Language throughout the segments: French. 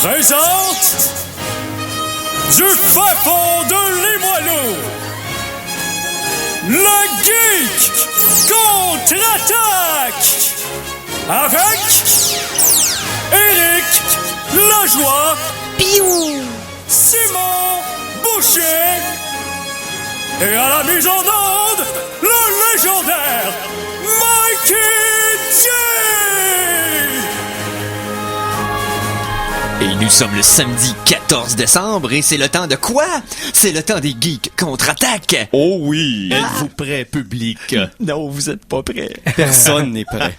présente du fin fond de Limoilou, le Geek contre-attaque avec Éric Lajoie, Simon Boucher et à la mise en onde, le légendaire Mikey J. Et nous sommes le samedi 14 décembre et c'est le temps de quoi? C'est le temps des geeks contre-attaque! Oh oui! Êtes-vous prêts, public? Non, vous êtes pas prêts. Personne n'est prêt.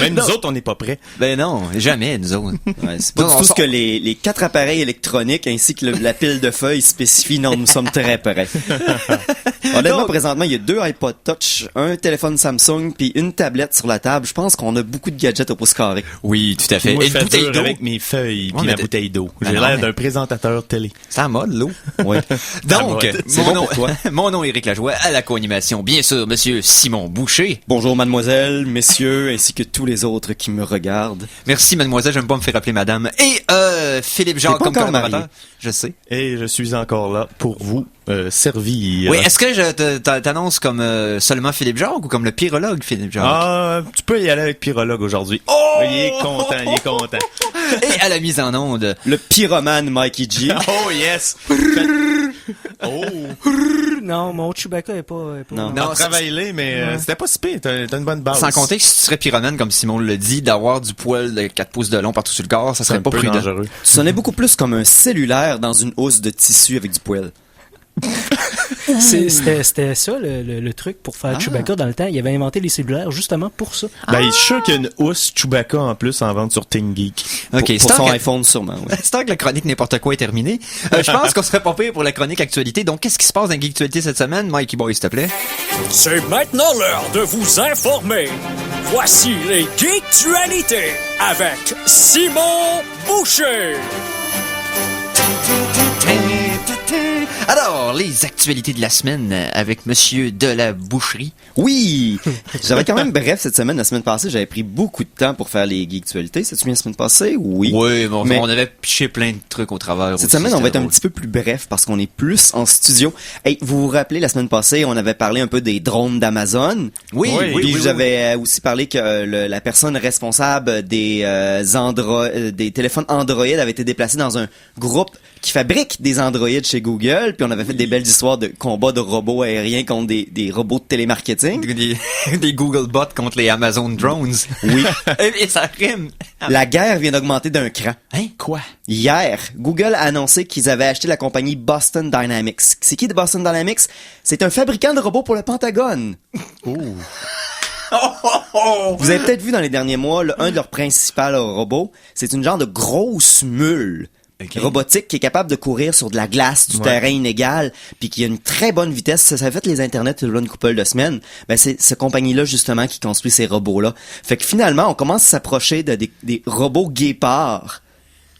Même nous autres, on n'est pas prêts. Ben non, jamais, nous autres. Ouais, c'est pas du tout ce que les 4 appareils électroniques ainsi que la pile de feuilles spécifient. Non, nous sommes très prêts. Honnêtement, présentement, il y a 2 iPod Touch, un téléphone Samsung puis une tablette sur la table. Je pense qu'on a beaucoup de gadgets au pouce carré. Oui, tout à fait. Moi, Et je une fais bouteille dur d'eau. avec mes feuilles Ouais, puis mais ma bouteille d'eau. J'ai non, l'air mais- d'un présentateur télé. C'est à mode, l'eau. Oui. Donc, C'est bon pour toi. mon nom est Éric Lajoie, à la co-animation, bien sûr, monsieur Simon Boucher. Bonjour mademoiselle, messieurs, ainsi que tous les autres qui me regardent. Merci, mademoiselle, j'aime pas me faire appeler madame. Et, Philippe Jacques T'es pas comme encore collaborateur. marié. Je sais. Et je suis encore là pour vous servir. Oui, est-ce que je t'annonce comme seulement Philippe Jacques ou comme le pyrologue Philippe Jacques? Ah, tu peux y aller avec Pyrologue aujourd'hui. Oh! Il est content. Et à la mise en onde, Le pyromane Mikey G. Oh, yes! Oh! Non, mon Chewbacca est pas... Non. Non, Travaille-les, mais c'était pas si pire. T'as une bonne base. sans compter que si tu serais pyromane, comme Simon le dit, d'avoir du poil de 4 pouces de long partout sur le corps, ça c'est serait un pas peu prudent. dangereux. Tu sonnais beaucoup plus comme un cellulaire dans une housse de tissu avec du poil. C'était ça le truc pour faire Ah. Chewbacca dans le temps. Il avait inventé les cellulaires justement pour ça. Ben, je suis sûr qu'il y a une housse Chewbacca en plus en vente sur ThinkGeek. Ok, Pour c'est son temps que- iPhone sûrement, oui. c'est temps que la chronique n'importe quoi est terminée. Je pense qu'on serait pas pire pour la chronique actualité. Donc, qu'est-ce qui se passe dans Geektualité cette semaine? Mikey Boy, s'il te plaît. C'est maintenant l'heure de vous informer. Voici les Geektualités avec Simon Boucher. Alors, les actualités de la semaine avec monsieur de la boucherie. Oui! J'avais quand même bref cette semaine. La semaine passée, j'avais pris beaucoup de temps pour faire les Geektualités. C'est-tu bien la semaine passée? Oui. Oui, bon, Mais- on avait piché plein de trucs au travers. Cette aussi, semaine, on va c'était être un drôle. petit peu plus bref parce qu'on est plus en studio. Hey, vous vous rappelez, la semaine passée, on avait parlé un peu des drones d'Amazon. Oui, Oui, oui, Puis oui, j'avais aussi parlé que la personne responsable des des téléphones Android avait été déplacée dans un groupe qui fabrique des Android chez Google. Puis on avait fait des belles histoires de combats de robots aériens contre des robots de télémarketing. Des Google bots contre les Amazon drones. Oui. Et ça rime. La guerre vient d'augmenter d'un cran. Hein? Quoi? Hier, Google a annoncé qu'ils avaient acheté la compagnie Boston Dynamics. C'est qui de Boston Dynamics? C'est un fabricant de robots pour le Pentagone. Vous avez peut-être vu dans les derniers mois, un de leurs principaux robots, c'est une genre de grosse mule. Ok. Robotique qui est capable de courir sur de la glace, du terrain inégal, puis qui a une très bonne vitesse. Ça a fait les internets il y a une couple de semaines. Ben c'est cette compagnie-là justement qui construit ces robots-là. Fait que finalement, on commence à s'approcher des robots guépards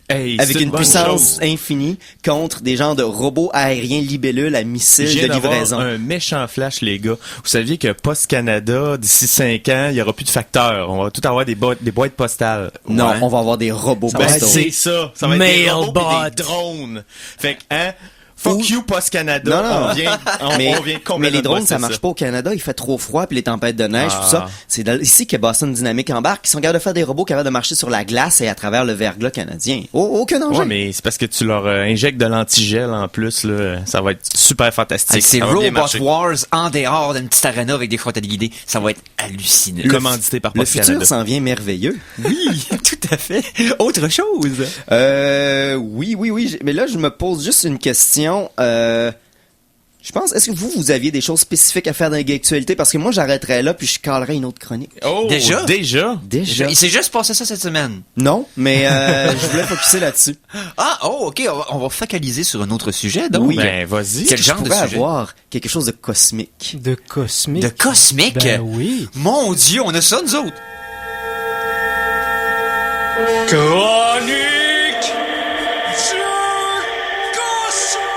Hey, avec c'est une bonne puissance chose. infinie contre des genres de robots aériens libellules à Je missiles viens de d'avoir livraison. un méchant flash, les gars. Vous saviez que Post Canada, d'ici 5 ans, il y aura plus de facteurs. On va tout avoir des boîtes postales. Non, Ouais. on va avoir des robots Ben, postaux. c'est ça. Ça va être des robots pis Mailbot. des drones. Fait que, hein, fuck you, Post Canada. Non. On vient mais, complètement mais les drones, bosser ça marche pas au Canada. Il fait trop froid, puis les tempêtes de neige, Ah. tout ça. C'est ici que Boston Dynamics embarque. Ils sont capables de faire des robots capables de marcher sur la glace et à travers le verglas canadien. Aucun danger. Ouais, mais c'est parce que tu leur injectes de l'antigel en plus, là. Ça va être super fantastique. C'est Ça va bien Robot marcher. Wars en dehors d'une petite arena avec des frontales guidées. Ça va être hallucinant. Commandité par Le Post futur Canada. s'en vient merveilleux. Oui, tout à fait. Autre chose. Oui. Mais là, je me pose juste une question. Je pense, est-ce que vous aviez des choses spécifiques à faire dans les actualités? Parce que moi, j'arrêterais là, puis je calerais une autre chronique. Oh, Déjà? Déjà? Il s'est juste passé ça cette semaine. Non, mais je voulais focuser là-dessus. Ah, oh, ok, on va focaliser sur un autre sujet, donc. Oui. Ben, vas-y. Quel Je genre de pourrais sujet? avoir quelque chose de cosmique. De cosmique. De cosmique? Ben oui. Mon Dieu, on a ça, nous autres. Chronique du Cosmos.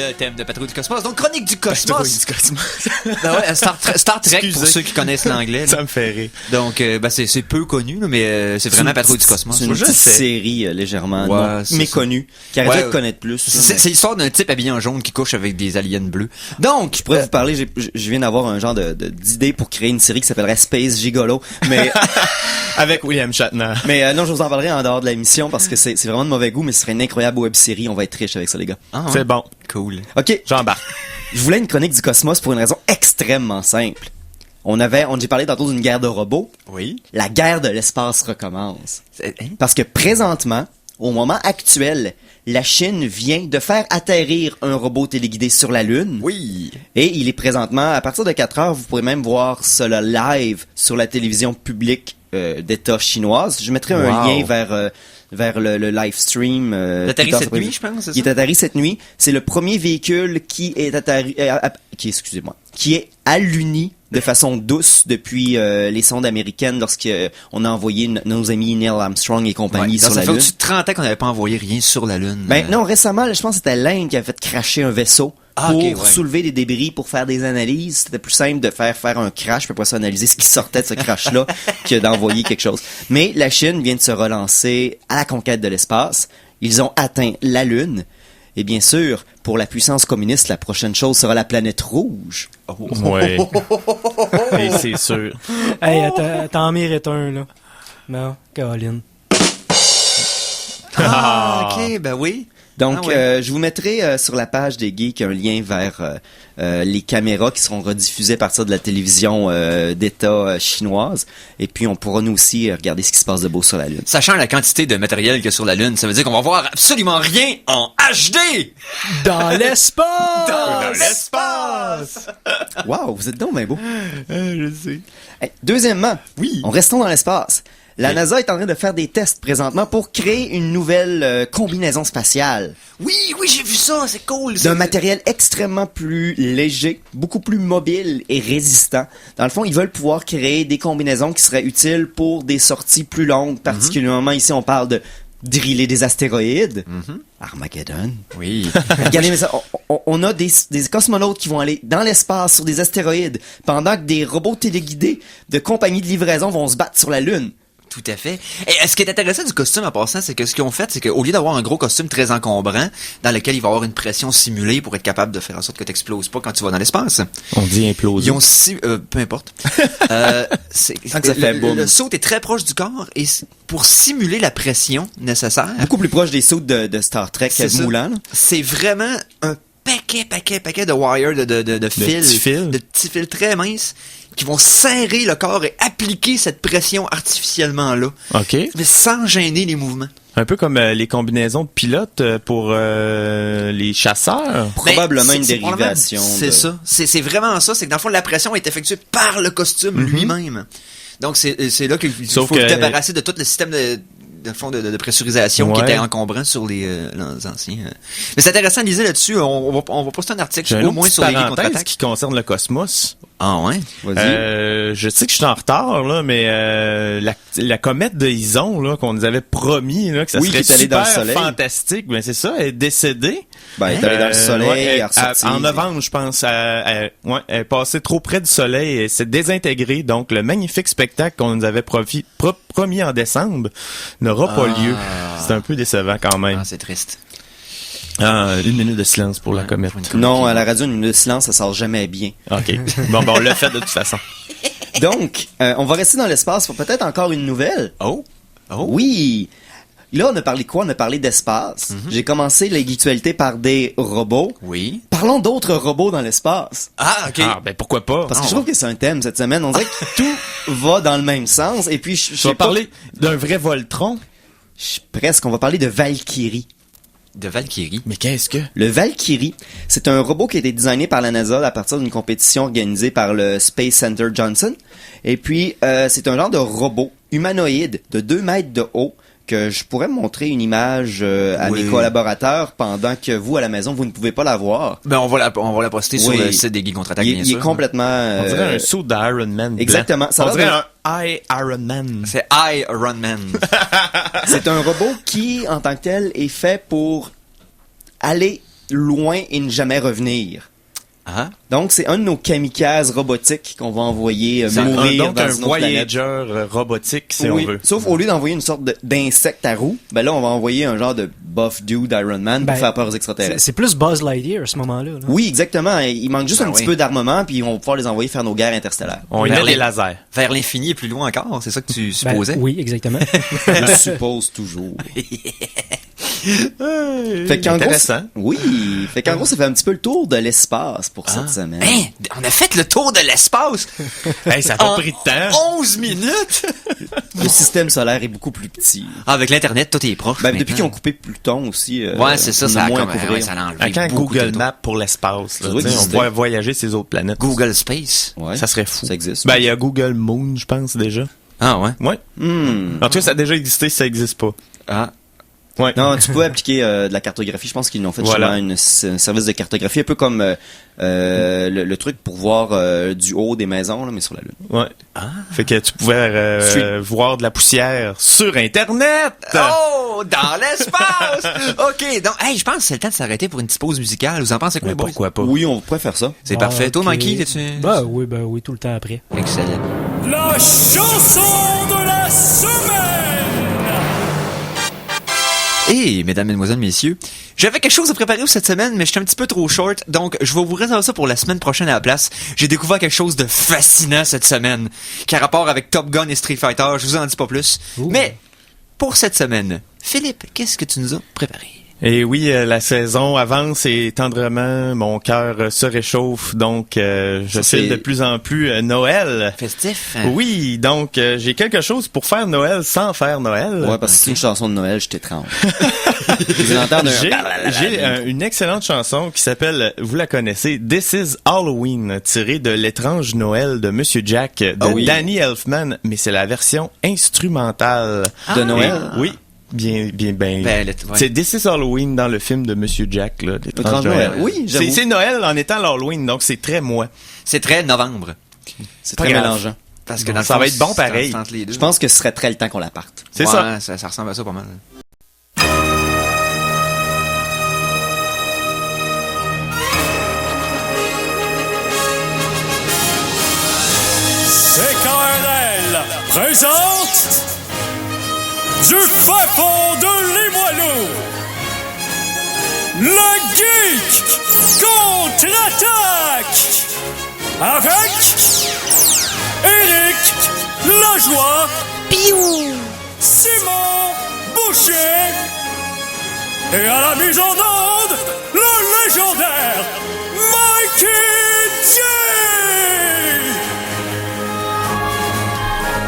le thème de Patrouille du Cosmos. Donc, Chronique du Patrouille Cosmos. du Cosmos. Ben ouais, Star Trek pour Excusez. ceux qui connaissent l'anglais. là. Ça me fait rire. Donc, c'est peu connu, là, mais c'est vraiment Patrouille du Cosmos. C'est une Je petite sais. série légèrement Ouais, non, c'est méconnue, qui aurait Ouais. dû te connaître plus. C'est l'histoire d'un type habillé en jaune qui couche avec des aliens bleus. Donc, Je pourrais vous parler, je viens d'avoir un genre d'idée pour créer une série qui s'appellerait Space Gigolo, mais Avec William Shatner. non, je vous en parlerai en dehors de la mission parce que c'est vraiment de mauvais goût, mais ce serait une incroyable web série, on va être riche avec ça les gars. ah, ouais. C'est bon. Cool. OK, J'embarque. je voulais une chronique du cosmos pour une raison extrêmement simple. J'ai parlé tantôt d'une guerre de robots, Oui. la guerre de l'espace recommence. Hein? Parce que présentement, au moment actuel, la Chine vient de faire atterrir un robot téléguidé sur la Lune. Oui. Et il est présentement, à partir de 4 heures, vous pourrez même voir cela live sur la télévision publique d'État chinoise. Je mettrai un Wow. lien vers le live stream. Il atterrit plus tard cette cet nuit, après-midi. je pense, c'est Il est ça? atterri cette nuit. C'est le premier véhicule qui est atterri, qui est alluni de façon douce depuis les sondes américaines lorsqu'on a envoyé nos amis Neil Armstrong et compagnie Ouais. sur Ça la fait Lune. au-dessus de 30 ans qu'on n'avait pas envoyé rien sur la Lune. Ben non, récemment, je pense que c'était l'Inde qui avait fait crasher un vaisseau Ah, pour ok, ouais. soulever des débris, pour faire des analyses. C'était plus simple de faire un crash, puis après ça analyser ce qui sortait de ce crash-là que d'envoyer quelque chose. Mais la Chine vient de se relancer à la conquête de l'espace. Ils ont atteint la Lune. Et bien sûr, pour la puissance communiste, la prochaine chose sera la planète rouge. Ouais. Et c'est sûr. Hey, t'en mérites un, là. Non, Caroline. Ah, ok, ben oui. Donc, Ah ouais. je vous mettrai sur la page des geeks un lien vers les caméras qui seront rediffusées à partir de la télévision d'État chinoise. Et puis, on pourra nous aussi regarder ce qui se passe de beau sur la Lune. Sachant la quantité de matériel qu'il y a sur la Lune, ça veut dire qu'on va voir absolument rien en HD! Dans l'espace! Dans l'espace! Wow, vous êtes donc bien beau. Je sais. Hey, deuxièmement, Oui. restons dans l'espace. La NASA est en train de faire des tests présentement pour créer une nouvelle combinaison spatiale Oui, j'ai vu ça, c'est cool. d'un matériel extrêmement plus léger, beaucoup plus mobile et résistant. Dans le fond, ils veulent pouvoir créer des combinaisons qui seraient utiles pour des sorties plus longues. Particulièrement ici, on parle de driller des astéroïdes. Armageddon. Oui. Regardez, mais ça, on a des cosmonautes qui vont aller dans l'espace sur des astéroïdes pendant que des robots téléguidés de compagnies de livraison vont se battre sur la Lune. Tout à fait. Et ce qui est intéressant du costume en passant, c'est que ce qu'ils ont fait, c'est qu'au lieu d'avoir un gros costume très encombrant, dans lequel il va y avoir une pression simulée pour être capable de faire en sorte que t'exploses pas quand tu vas dans l'espace, On dit imploser. ils ont peu importe. Tant que ça fait boum. Le saut est très proche du corps et pour simuler la pression nécessaire, Beaucoup plus proche des sauts de Star Trek C'est ça. moulants. là. c'est vraiment un paquet de wires, de fils, petits fils. de petits fils très minces qui vont serrer le corps et appliquer cette pression artificiellement là, OK. mais sans gêner les mouvements. Un peu comme les combinaisons de pilotes pour les chasseurs. Probablement Ben, une c'est dérivation. C'est ça. C'est vraiment ça. C'est que dans le fond, la pression est effectuée par le costume lui-même. Donc, c'est là qu'il Sauf faut que- se débarrasser de tout le système de pressurisation qui Ouais. était encombrant sur les anciens. Mais c'est intéressant à lire là-dessus. On va poster un article J'ai au une moins autre sur les geeks parenthèse contre-attaque. qui concerne le cosmos. Ah ouais? Vas-y. Je sais que je suis en retard, là, mais la comète de Ison, là, qu'on nous avait promis, là, que ça Oui, serait qui est allée dans le super soleil. fantastique, ben c'est ça, elle est décédée. Ben, elle est allée dans le soleil, ouais, elle est ressortie. en novembre, je pense. Elle est passée trop près du soleil et s'est désintégrée. Donc, le magnifique spectacle qu'on nous avait promis en décembre n'aura pas lieu. C'est un peu décevant quand même. Ah, c'est triste. Une minute de silence pour la comète. Non, à la radio, une minute de silence, ça sort jamais bien. OK. Bon, on l'a fait de toute façon. Donc, on va rester dans l'espace pour peut-être encore une nouvelle. Oh? Oui! Là, on a parlé de quoi? On a parlé d'espace. J'ai commencé la geektualité par des robots. Oui. Parlons d'autres robots dans l'espace. Ah, ok. Ah, ben pourquoi pas? Parce que je trouve que c'est un thème cette semaine. On dirait que tout va dans le même sens. Et puis, je Tu sais vas pas- parler d'un vrai Voltron? Presque, on va parler de Valkyrie. De Valkyrie. Mais qu'est-ce que? Le Valkyrie, c'est un robot qui a été designé par la NASA à partir d'une compétition organisée par le Space Center Johnson. Et puis, c'est un genre de robot humanoïde de 2 mètres de haut que je pourrais montrer une image à Oui. mes collaborateurs pendant que vous, à la maison, vous ne pouvez pas la voir. Ben, on va la poster sur Oui. le site des geeks contre-attaque, bien Il sûr. est complètement... On dirait un saut d'Iron Man. exactement. Ça On a dirait l'air un I Iron Man. C'est Iron Man. C'est un robot qui, en tant que tel, est fait pour aller loin et ne jamais revenir. Ah. Donc, c'est un de nos kamikazes robotiques qu'on va envoyer mourir donc dans un une autre planète. Voyager robotique, si Oui, on veut. sauf au lieu d'envoyer une sorte d'insecte à roue, ben là, on va envoyer un genre de buff dude Iron Man pour Ben, faire peur aux extraterrestres. C'est plus Buzz Lightyear à ce moment-là. Là. Oui, exactement. Il manque juste Ben un petit oui. peu d'armement, puis on va pouvoir les envoyer faire nos guerres interstellaires. On y Vers met des les- lasers. Vers l'infini et plus loin encore, c'est ça que tu Ben, supposais? oui, exactement. Je suppose toujours. Fait qu'en gros, Intéressant. oui. Fait qu'en gros, ça fait un petit peu le tour de l'espace pour cette semaine. Hein? On a fait le tour de l'espace! Hey, ça a pas En pris de temps. 11 minutes! Le système solaire est beaucoup plus petit. Ah, avec l'Internet, tout est proche. Ben, depuis maintenant. qu'ils ont coupé Pluton aussi. Ouais, c'est ça, on a ça a moins comme, à couvrir. ouais, ça a enlevé Quand beaucoup Google de Maps pour l'espace, là, Ça doit tu sais, on exister. pourrait voyager ces autres planètes. Google Space. Ouais, Ça serait fou. Ça existe. Ben, il y a Google Moon, je pense, déjà. Ah, ouais. Ouais. Hmm. En tout cas, ça a déjà existé si ça existe pas. Ah. Ouais. Non, tu peux appliquer de la cartographie. Je pense qu'ils l'ont fait Voilà. justement un service de cartographie, un peu comme le truc pour voir du haut des maisons, là, mais sur la Lune. Ouais. Fait que tu pouvais voir de la poussière sur Internet. Oh! Dans l'espace! OK, donc, hey, je pense que c'est le temps de s'arrêter pour une petite pause musicale. Vous en pensez quoi, Mais boys? pourquoi pas? Oui, on pourrait faire ça. C'est Ah, parfait. Toi, ok. Mikey, t'es-tu... Ben oui, tout le temps après. Excellent. La chanson de la semaine. Et, mesdames, mesdemoiselles, messieurs, j'avais quelque chose à préparer pour cette semaine, mais j'étais un petit peu trop short, donc je vais vous réserver ça pour la semaine prochaine à la place. J'ai découvert quelque chose de fascinant cette semaine, qui a rapport avec Top Gun et Street Fighter, je vous en dis pas plus. Ouh. Mais, pour cette semaine, Philippe, qu'est-ce que tu nous as préparé? Et oui, la saison avance et tendrement, mon cœur se réchauffe, donc je Ça, file c'est- de plus en plus Noël. Festif? Oui, donc j'ai quelque chose pour faire Noël sans faire Noël. Ouais, parce que c'est une chanson de Noël, je t'étrangle. Je viens d'entendre J'ai une excellente chanson qui s'appelle, vous la connaissez, This is Halloween, tirée de L'étrange Noël de Monsieur Jack de Ah oui. Danny Elfman, mais c'est la version instrumentale de Noël. Et- oui. Bien. Ben, ouais. C'est This is Halloween dans le film de Monsieur Jack, là. L'étrange Noël. Oui, j'avoue. C'est Noël en étant l'Halloween, donc c'est très moi. C'est très novembre. C'est Pas très grave. mélangeant. Parce que Bon, dans le ça fond, va être bon c'est pareil. entre les deux. Je pense que ce serait très le temps qu'on la parte. C'est Ouais, ça. ça ressemble à ça pas mal. CKRL présente du fin fond de Limoilou, le Geek contre-attaque avec Éric Lajoie, Simon Boucher et à la mise en onde, le légendaire Mikey J.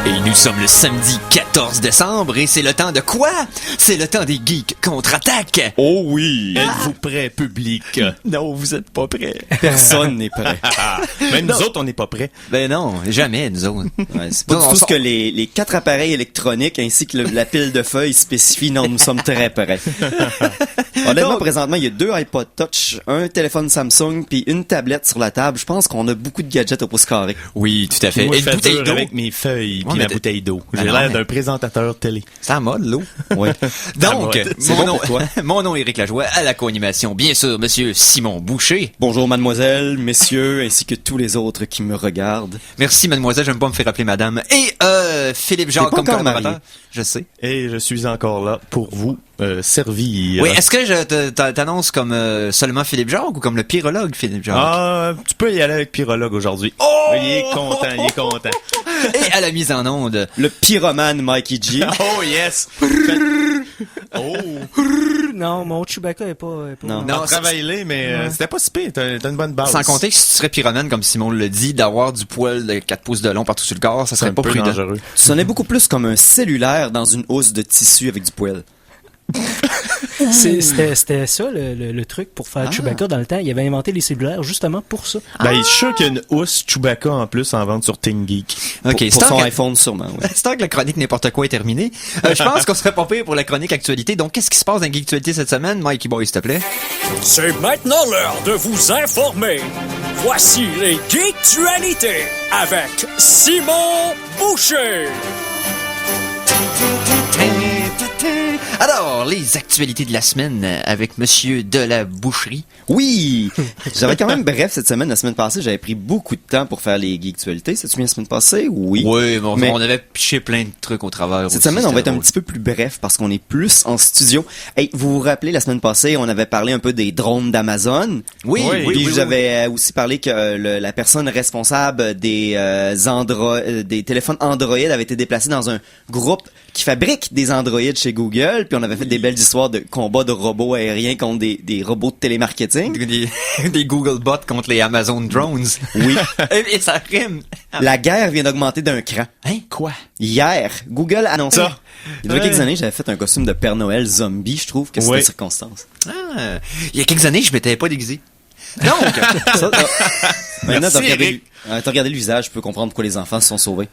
Et nous sommes le samedi 14 décembre et c'est le temps de quoi? C'est le temps des geeks contre-attaque! Oh oui! Êtes-vous prêts, public? Non, vous êtes pas prêts. Personne n'est prêt. Même nous autres, on n'est pas prêts. Ben non, jamais, nous autres. Ouais, c'est pas Non, du on tout ce sort- que les 4 appareils électroniques ainsi que la pile de feuilles spécifient. Non, nous sommes très prêts. Honnêtement, Donc- présentement, il y a 2 iPod Touch, un téléphone Samsung puis une tablette sur la table. Je pense qu'on a beaucoup de gadgets au pouce carré. Oui, tout à fait. Moi, Et je une fais bouteille dur d'eau. avec mes feuilles Ouais, puis mais ma t'es- bouteille d'eau. Ben J'ai non, l'air mais- d'un présentateur télé. C'est en mode, l'eau. Oui. Donc, C'est mon bon nom, pour toi. mon nom est Éric Lajoie, à la co-animation, bien sûr, monsieur Simon Boucher. Bonjour mademoiselle, messieurs, ainsi que tous les autres qui me regardent. Merci, mademoiselle, j'aime pas me faire appeler madame. Et, Philippe Jacques T'es pas comme encore collaborateur. marié. Je sais. Et je suis encore là pour vous servir. Oui, est-ce que je t'annonce comme seulement Philippe Jacques ou comme le pyrologue Philippe Jacques? Ah, tu peux y aller avec Pyrologue aujourd'hui. Oh! Il est content. Et à la mise en onde, Le pyromane Mikey G. Oh yes! Oh! Non, mon Chewbacca est pas... Non. Non, Travaille-les, mais c'était pas si pire. T'as une bonne base. sans compter que si tu serais pyromane, comme Simon le dit, d'avoir du poil de 4 pouces de long partout sur le corps, ça c'est serait un pas peu prudent. dangereux. Tu sonnais beaucoup plus comme un cellulaire dans une housse de tissu avec du poil. C'était ça le truc pour faire Ah. Chewbacca dans le temps. Il avait inventé les cellulaires justement pour ça. Ben, je suis sûr qu'il y a une housse Chewbacca en plus en vente sur ThinkGeek. Ok, Pour c'est son que- iPhone sûrement, oui. c'est temps que la chronique n'importe quoi est terminée. Je pense qu'on serait pas pire pour la chronique actualité. Donc, qu'est-ce qui se passe dans Geektualité cette semaine? Mikey Boy, s'il te plaît. C'est maintenant l'heure de vous informer. Voici les Geektualités avec Simon Boucher. Alors, les actualités de la semaine avec Monsieur de la Boucherie. Oui! J'avais quand même bref cette semaine. La semaine passée, j'avais pris beaucoup de temps pour faire les geektualités. C'est-tu bien la semaine passée? Oui. Oui, bon, Mais- on avait piché plein de trucs au travers. Cette aussi, semaine, on va être c'était un drôle. petit peu plus bref parce qu'on est plus en studio. Hey, vous vous rappelez, la semaine passée, on avait parlé un peu des drones d'Amazon. Oui, Oui, oui, Puis oui, j'avais aussi parlé que la personne responsable des des téléphones Android avait été déplacée dans un groupe qui fabrique des Android chez Google. Puis on avait fait des belles histoires de combats de robots aériens contre des robots de télémarketing. des Google bots contre les Amazon drones. Oui. Et ça rime. La guerre vient d'augmenter d'un cran. Hein? Quoi? Hier, Google a annoncé. Ça. Il y a quelques années, j'avais fait un costume de Père Noël zombie. Je trouve que c'était Oui. circonstance. Ah, il y a quelques années, je m'étais pas déguisé. Donc, Ça, maintenant, Merci, Eric. t'as regardé le visage, tu peux comprendre pourquoi les enfants se sont sauvés.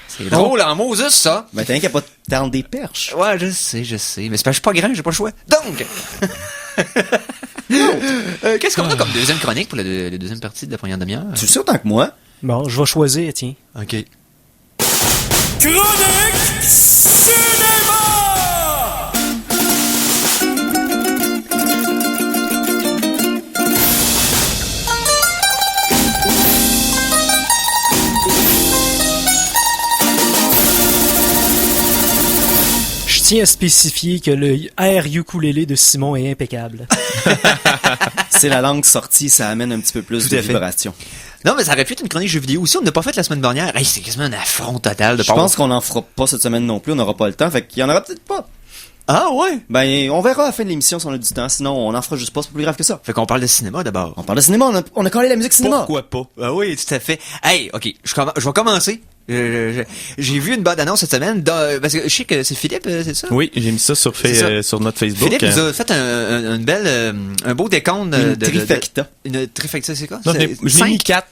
c'est drôle en Moses, ça. Ben, t'as rien qu'à pas tendre des perches. Ouais, je sais. Mais c'est parce que je suis pas grand, j'ai pas le choix. Donc, qu'est-ce qu'on a comme deuxième chronique pour la deuxième partie de la première demi-heure? Tu le sais autant que moi. Bon, je vais choisir, tiens. Ok. Chronique Cinéma! Je tiens à spécifier que le air ukulélé de Simon est impeccable. C'est la langue sortie, ça amène un petit peu plus Tout de à fait. vibration. Non, mais ça aurait pu être une chronique jeux vidéo aussi. On n'a pas fait la semaine dernière. Hey, c'est quasiment un affront total de Je pense qu'on en fera pas cette semaine non plus, on n'aura pas le temps, fait qu'il y en aura peut-être pas. Ah ouais? Ben, on verra à la fin de l'émission si on a du temps, sinon on en fera juste pas, c'est pas plus grave que ça. Fait qu'on parle de cinéma d'abord. On parle de cinéma, on a collé la musique cinéma. Pourquoi pas? Ah oui, tout à fait. Hey, ok, je vais commencer. J'ai vu une bande-annonce cette semaine, parce que je sais que c'est Philippe, c'est ça? Oui, j'ai mis ça sur, C'est ça. sur notre Facebook. Philippe nous a fait une belle, un beau décompte Une trifecta. Une trifecta, c'est quoi? Non, C'est je l'ai mis 4.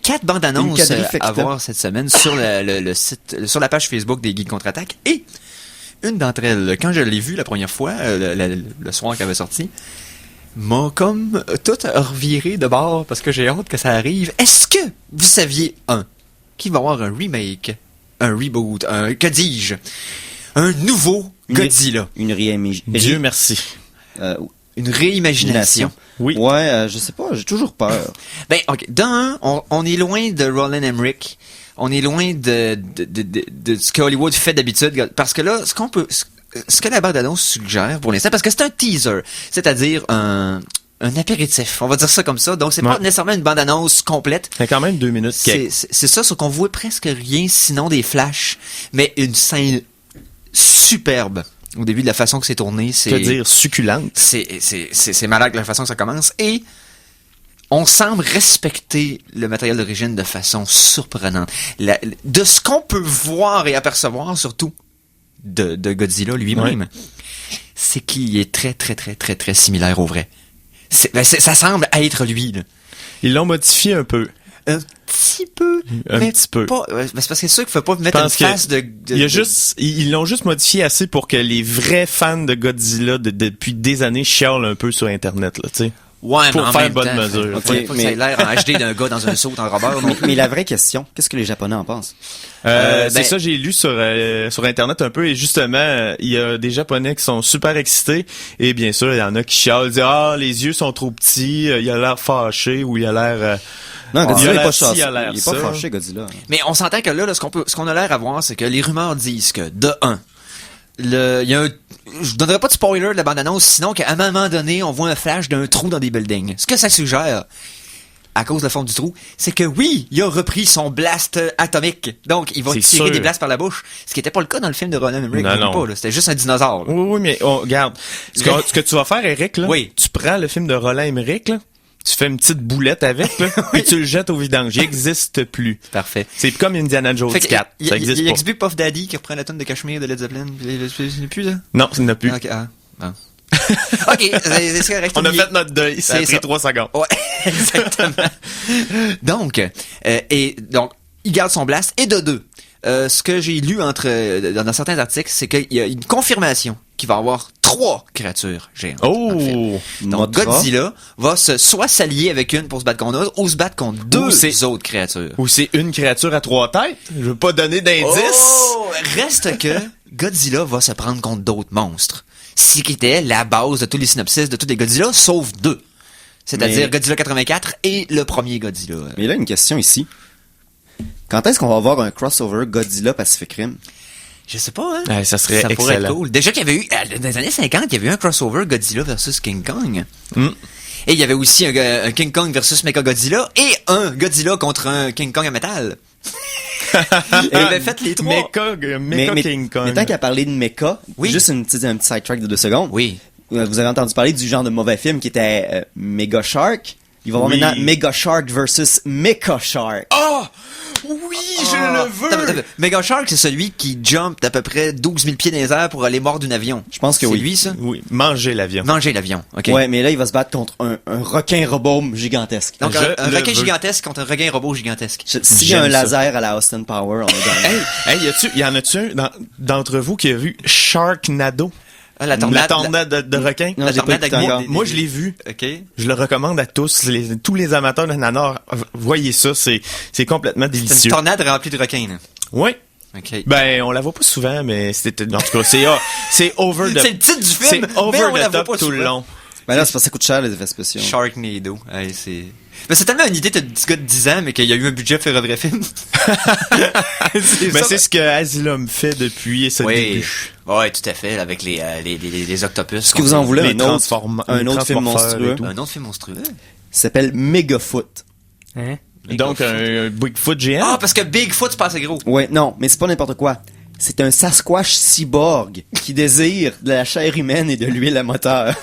quatre bandes annonces Une quadrifecta. à voir cette semaine sur le site, sur la page Facebook des Geeks Contre-Attaque. Et une d'entre elles, quand je l'ai vue la première fois, le soir qu'elle avait sorti, m'a comme tout reviré de bord parce que j'ai hâte que ça arrive. Est-ce que vous saviez, qu'il va y avoir un remake, un reboot, que dis-je, un nouveau Godzilla, Une Dieu merci. une réimagination? Oui. Ouais, je sais pas, j'ai toujours peur. Ben, ok. D'un, on est loin de Roland Emmerich. On est loin de ce que Hollywood fait d'habitude. Parce que là, ce que la bande-annonce suggère pour l'instant, parce que c'est un teaser, c'est-à-dire un apéritif. On va dire ça comme ça. Donc, c'est pas Ouais. nécessairement une bande-annonce complète. C'est quand même 2 minutes. C'est ça, c'est qu'on voit presque rien, sinon des flashs, mais une scène superbe. Au début de la façon que c'est tourné, Que dire succulente. c'est malade la façon que ça commence. Et on semble respecter le matériel d'origine de façon surprenante. De ce qu'on peut voir et apercevoir, surtout, de Godzilla lui-même, c'est qu'il est très, très, très, très, très similaire au vrai. Ça semble être lui, là. Ils l'ont modifié un peu. Un petit peu. Un mais petit peu. Pas, c'est parce que c'est sûr qu'il faut pas mettre une pense que face ils l'ont juste modifié assez pour que les vrais fans de Godzilla depuis des années chialent un peu sur Internet, là, tu sais. Ouais, pour mais en faire même bonne temps, mesure. Faut Ok, que ça ait l'air en HD d'un gars dans un saut en robeur. Mais la vraie question, qu'est-ce que les Japonais en pensent? Ben- C'est ça, j'ai lu sur Internet un peu, et justement, il y a des Japonais qui sont super excités, et bien sûr, il y en a qui chialent, disent, les yeux sont trop petits, il a l'air fâché, ou il a l'air... Non, il Godzilla a est pas l'air chassé. ci, il a l'air Il est pas ça. fâché, Godzilla. Mais on s'entend que là, ce qu'on a l'air à voir, c'est que les rumeurs disent que, de un, je donnerai pas de spoiler de la bande-annonce, sinon qu'à un moment donné, on voit un flash d'un trou dans des buildings. Ce que ça suggère, à cause de la forme du trou, c'est que oui, il a repris son blast atomique. Donc, il va C'est tirer sûr. des blasts par la bouche. Ce qui était pas le cas dans le film de Roland Emmerich. Non, non. Pas, là. C'était juste un dinosaure. là. Oui, mais regarde, ce que tu vas faire, Eric, là, Oui. tu prends le film de Roland Emmerich, là, tu fais une petite boulette avec, là, puis tu le jettes au vidange. Il existe plus. Parfait. C'est comme Indiana Jones Fait que, 4. il Ça existe y a pas. Exbu Puff Daddy qui reprend la tonne de Cachemire de Led Zeppelin. C'est plus, là? Non, il n'y en a plus. Ok, bon. Ok, c'est correct. On a fait notre deuil. Ça a C'est pris ça. 3 secondes. Ouais, exactement. donc, il garde son blast. Et de deux, ce que j'ai lu dans certains articles, c'est qu'il y a une confirmation qu'il va y avoir 3 créatures géantes. dans le film. Oh! Donc, Mothra. Godzilla va soit s'allier avec une pour se battre contre l'autre, ou se battre contre deux autres créatures. Ou c'est une créature à 3 têtes. Je veux pas donner d'indices. Oh! Reste que Godzilla va se prendre contre d'autres monstres. Ce qui était la base de tous les synopsis de tous les Godzilla, sauf 2. C'est-à-dire Godzilla 84 et le premier Godzilla. Mais là, une question ici. Quand est-ce qu'on va avoir un crossover Godzilla Pacific Rim? Je sais pas, hein? Ouais, ça serait pourrait excellent. être cool. Déjà qu'il y avait eu, dans les années 50, il y avait eu un crossover Godzilla versus King Kong. Mm. Et il y avait aussi un King Kong versus Mechagodzilla et un Godzilla contre un King Kong à métal. Et il avait fait les trois. Mecha King Kong. Mais tant qu'à parler de mecha, Oui. juste un petit sidetrack de 2 secondes. Oui. Vous avez entendu parler du genre de mauvais film qui était Mega Shark. Il va y avoir Oui. maintenant Mega Shark versus Mecha Shark. Oh! Oui, je le veux! Mega Shark, c'est celui qui jump d'à peu près 12 000 pieds dans les airs pour aller mordre d'un avion. Je pense que c'est oui. C'est lui, ça? Oui, manger l'avion. Manger l'avion, OK. Ouais, mais là, il va se battre contre un requin robot gigantesque. Donc, Je un le requin veux. gigantesque contre un requin robot gigantesque. S'il y a un J'aime ça. laser à la Austin Power, on est dans Hey, y en a-tu un d'entre vous qui a vu Sharknado? Ah, La tornade de requins? Non, la j'ai pas tornade écouté avec encore. Moi, je l'ai vu. OK. Je le recommande à tous, tous les amateurs de nanar. Voyez ça, c'est complètement C'est une délicieux. tornade remplie de requins, là. Oui. OK. Ben, on la voit pas souvent, mais c'était, en tout cas, c'est over the... C'est le titre du film, C'est mais over on la the voit top pas tout le souvent. long. Ben là, c'est parce que ça coûte cher, les effets spéciaux. Sharknado. Hey, c'est... Mais c'est tellement une idée de petit gars de 10 ans, mais qu'il y a eu un budget pour faire un vrai film. Mais c'est ce que Asylum fait depuis ce Oui. début. Ouais, tout à fait, avec les octopus. Est-ce que vous en voulez Les un autre film transmorpheurs et monstrueux? tout. Un autre film monstrueux. Il s'appelle Megafoot. Hein? Donc, un Bigfoot géant. Ah, parce que Bigfoot, c'est pas assez gros. Ouais, non, mais c'est pas n'importe quoi. C'est un Sasquatch cyborg qui désire de la chair humaine et de l'huile à moteur.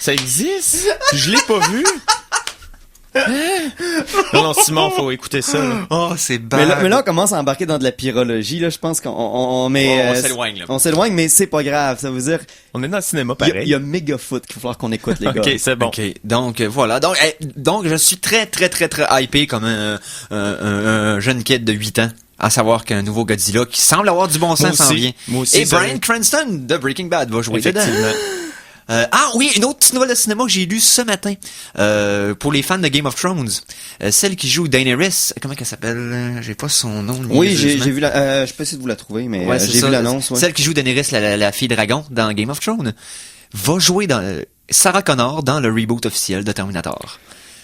Ça existe? Je l'ai pas vu. Non, Simon, faut écouter ça. Là. Oh, c'est bad. Mais là, on commence à embarquer dans de la pyrologie, là. Je pense qu'on met... On s'éloigne, là. On s'éloigne, mais c'est pas grave. Ça veut dire... On est dans le cinéma, Il y pareil. a Megafoot qu'il va falloir qu'on écoute, les gars. Ok, c'est bon. OK, donc voilà. Donc je suis très hypé comme un jeune kid de 8 ans. À savoir qu'un nouveau Godzilla qui semble avoir du bon Moi sens s'en aussi. vient. Moi aussi, Et ça Bryan va. Cranston de Breaking Bad va jouer dedans. Effectivement. Ah oui, une autre petite nouvelle de cinéma que j'ai lue ce matin pour les fans de Game of Thrones. Celle qui joue Daenerys, comment qu'elle s'appelle? J'ai pas son nom. Oui, j'ai niaiseusement. vu la... je peux essayer de vous la trouver, mais Ouais, c'est j'ai ça. vu l'annonce, ouais. Celle qui joue Daenerys, la fille dragon dans Game of Thrones, va jouer dans Sarah Connor dans le reboot officiel de Terminator.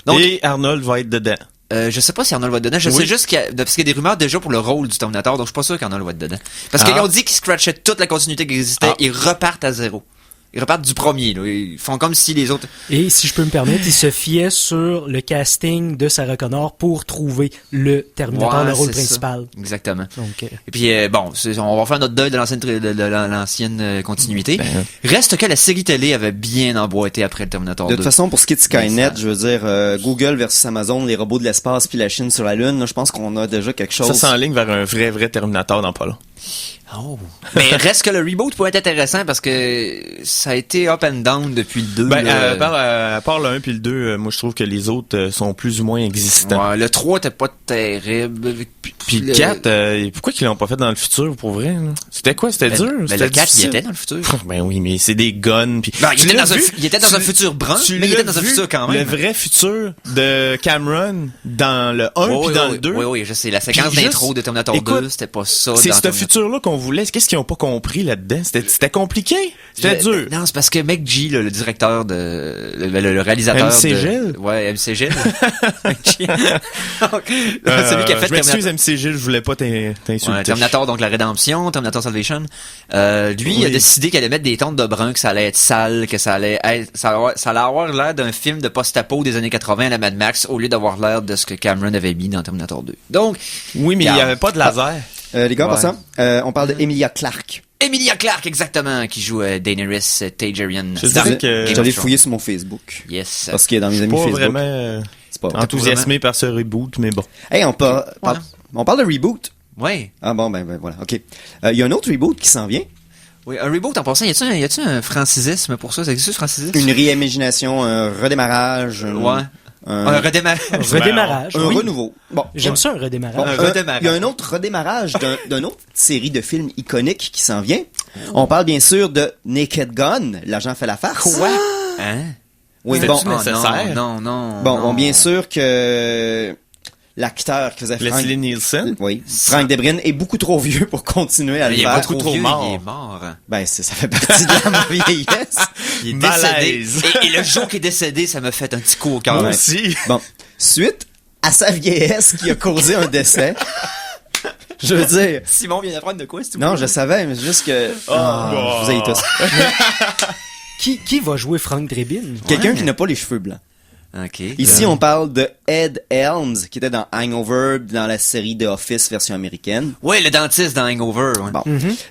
Donc, Et Arnold va être dedans. je sais pas si Arnold va être dedans. Je Oui. sais juste parce qu'il y a des rumeurs déjà pour le rôle du Terminator, donc je suis pas sûr qu'Arnold va être dedans. Parce qu'ils ont dit qu'ils scratchaient toute la continuité qui existait, Ah. ils repartent à zéro. Ils repartent du premier, là. Ils font comme si les autres... Et si je peux me permettre, il se fiait sur le casting de Sarah Connor pour trouver le Terminator, Ouais, le rôle c'est ça. principal. Exactement. Donc, Et puis, bon, on va faire notre deuil de l'ancienne continuité. Reste que la série télé avait bien emboîté après le Terminator De 2. toute façon, pour ce qui est de Skynet, ça- je veux dire, Google versus Amazon, les robots de l'espace puis la Chine sur la Lune, là, je pense qu'on a déjà quelque chose. Ça s'enligne vers un vrai Terminator dans pas long. Oh. Mais reste que le reboot pourrait être intéressant parce que ça a été up and down depuis le 2. Ben, à part le 1 puis le 2, moi je trouve que les autres sont plus ou moins existants. Ouais, le 3 était pas terrible. Puis le 4, pourquoi qu'ils l'ont pas fait dans le futur pour vrai? Là? C'était quoi? C'était dur? Ben, C'était le 4, il difficile? était dans le futur. Ben oui, mais c'est des guns. Puis Ben, il Tu était l'as dans un vu? fu- il était dans un futur brun, Tu mais il était l'as dans un vu, futur quand même. Le vrai futur de Cameron dans le 1 puis dans le 2. Oui, je sais. La séquence Puis d'intro juste- de Terminator écoute, 2, c'était pas ça. C'est dans ce Terminator. futur-là qu'on voulait. Qu'est-ce qu'ils ont pas compris là-dedans? C'était compliqué. C'était dur. Non, c'est parce que McG, le directeur de... Le réalisateur MC de... Gilles? Ouais, MC Gilles. McG. Donc, celui qui a fait je m'excuse, Terminator. MC Gilles, je voulais pas t'insulter. Ouais, Terminator, donc la rédemption, Terminator Salvation. Lui, il a Oui. décidé qu'il allait mettre des tons de brun, que ça allait être sale, que ça allait avoir l'air d'un film de post-apo des années 80 à la Mad Max, au lieu d'avoir l'air de ce que Cameron avait mis dans Terminator 2. Donc, Oui, mais il y Regarde. avait pas de laser. Les gars, Ouais. pour ça, on parle d'Emilia Clarke. Emilia Clarke, exactement, qui joue Daenerys Targaryen. Je dans dirais que- Game of J'allais Thrones. fouiller sur mon Facebook. Yes. Parce qu'il est dans mes amis Pas Facebook. vraiment C'est pas vrai. enthousiasmé par ce reboot, mais bon. Hey, on parle de reboot. Ouais. Ah bon, ben voilà, ok. Il y a un autre reboot qui s'en vient. Oui, un reboot en passant, y a-tu un francisisme pour ça? Ça existe, francisisme? Une réimagination, un redémarrage. Ouais. Un redémarrage. redémarrage. Un oui. renouveau. Bon. J'aime Ouais. ça, un redémarrage. Bon, Un redémarrage. il y a un autre redémarrage d'une autre série de films iconiques qui s'en vient. On parle bien sûr de Naked Gun, l'agent fait la farce. Quoi? Hein? Oui, C'était-tu bon. nécessaire? Non. Bon, bien sûr que l'acteur qui faisait Frank... Leslie Nielsen. Oui. Frank Debrin est beaucoup trop vieux pour continuer à le Il est faire. beaucoup trop vieux, mort. il est mort. Ben, ça fait partie de la vieillesse. Il est Malaise. décédé. Et le jour qu'il est décédé, ça m'a fait un petit coup au cœur. Moi aussi. Bon. Suite à sa vieillesse qui a causé un décès, je veux dire... Simon vient d'apprendre de quoi, c'est tout. Non, je savais, mais c'est juste que... je vous haïs tous. Qui va jouer Frank Drebin? Quelqu'un qui n'a pas les cheveux blancs. OK. Ici, on parle de Ed Helms, qui était dans Hangover, dans la série The Office version américaine. Ouais, le dentiste dans Hangover. Ouais. Bon.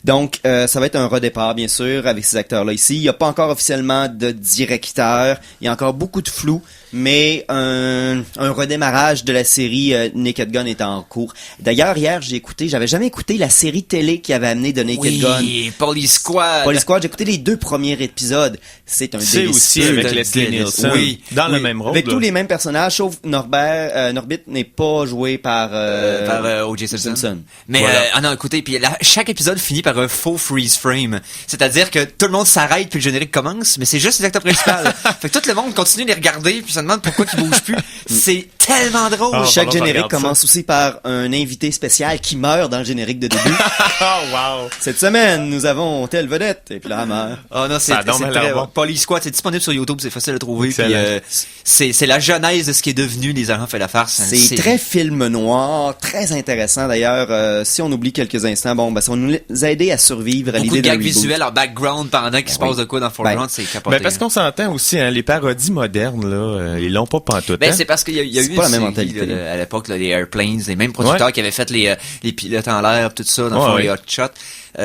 Donc, ça va être un redépart, bien sûr, avec ces acteurs-là ici. Il n'y a pas encore officiellement de directeur. Il y a encore beaucoup de flou. Mais un redémarrage de la série Naked Gun est en cours. D'ailleurs, hier, j'avais jamais écouté la série télé qui avait amené de Naked Gun. Oui, Police Squad. Police Squad, j'ai écouté les 2 premiers épisodes. C'est un C'est délice. aussi avec de Leslie délice. Nielsen. Oui. Dans le Oui, même rôle. avec là. tous les mêmes personnages, sauf Norbit n'est pas joué par O.J. Simpson. Mais Voilà. non, écoutez, puis chaque épisode finit par un faux freeze frame. C'est-à-dire que tout le monde s'arrête puis le générique commence, mais c'est juste les acteurs principaux. Fait que tout le monde continue de les regarder puis ça demande pourquoi ils bougent plus. C'est tellement drôle. Ah, Chaque pardon, générique regarde ça. commence aussi par un invité spécial qui meurt dans le générique de début. Oh, wow. Cette semaine, nous avons telle vedette, et puis là, elle meurt. Oh non, c'est Ça donne très l'air bon. bon. Police Squad, c'est disponible sur YouTube, c'est facile à trouver. Puis, Excellent. c'est la genèse de ce qui est devenu Les Enfants fait la farce. C'est très film noir, très intéressant d'ailleurs. Si on oublie quelques instants, bon, ça va nous aider à survivre à beaucoup l'idée de d'un gags reboot. visuels en background pendant qu'il se passe de quoi dans le foreground, c'est capoté. Ben, parce qu'on s'entend aussi, hein, les parodies modernes, là, ils l'ont pas pantoute. Ben, hein. c'est parce qu'il y a C'est eu pas la une même série, mentalité. là, à l'époque, là, les Airplanes, les mêmes producteurs Ouais. qui avaient fait les pilotes en l'air, tout ça, dans le fond, Ouais, les ouais. Hot Shots.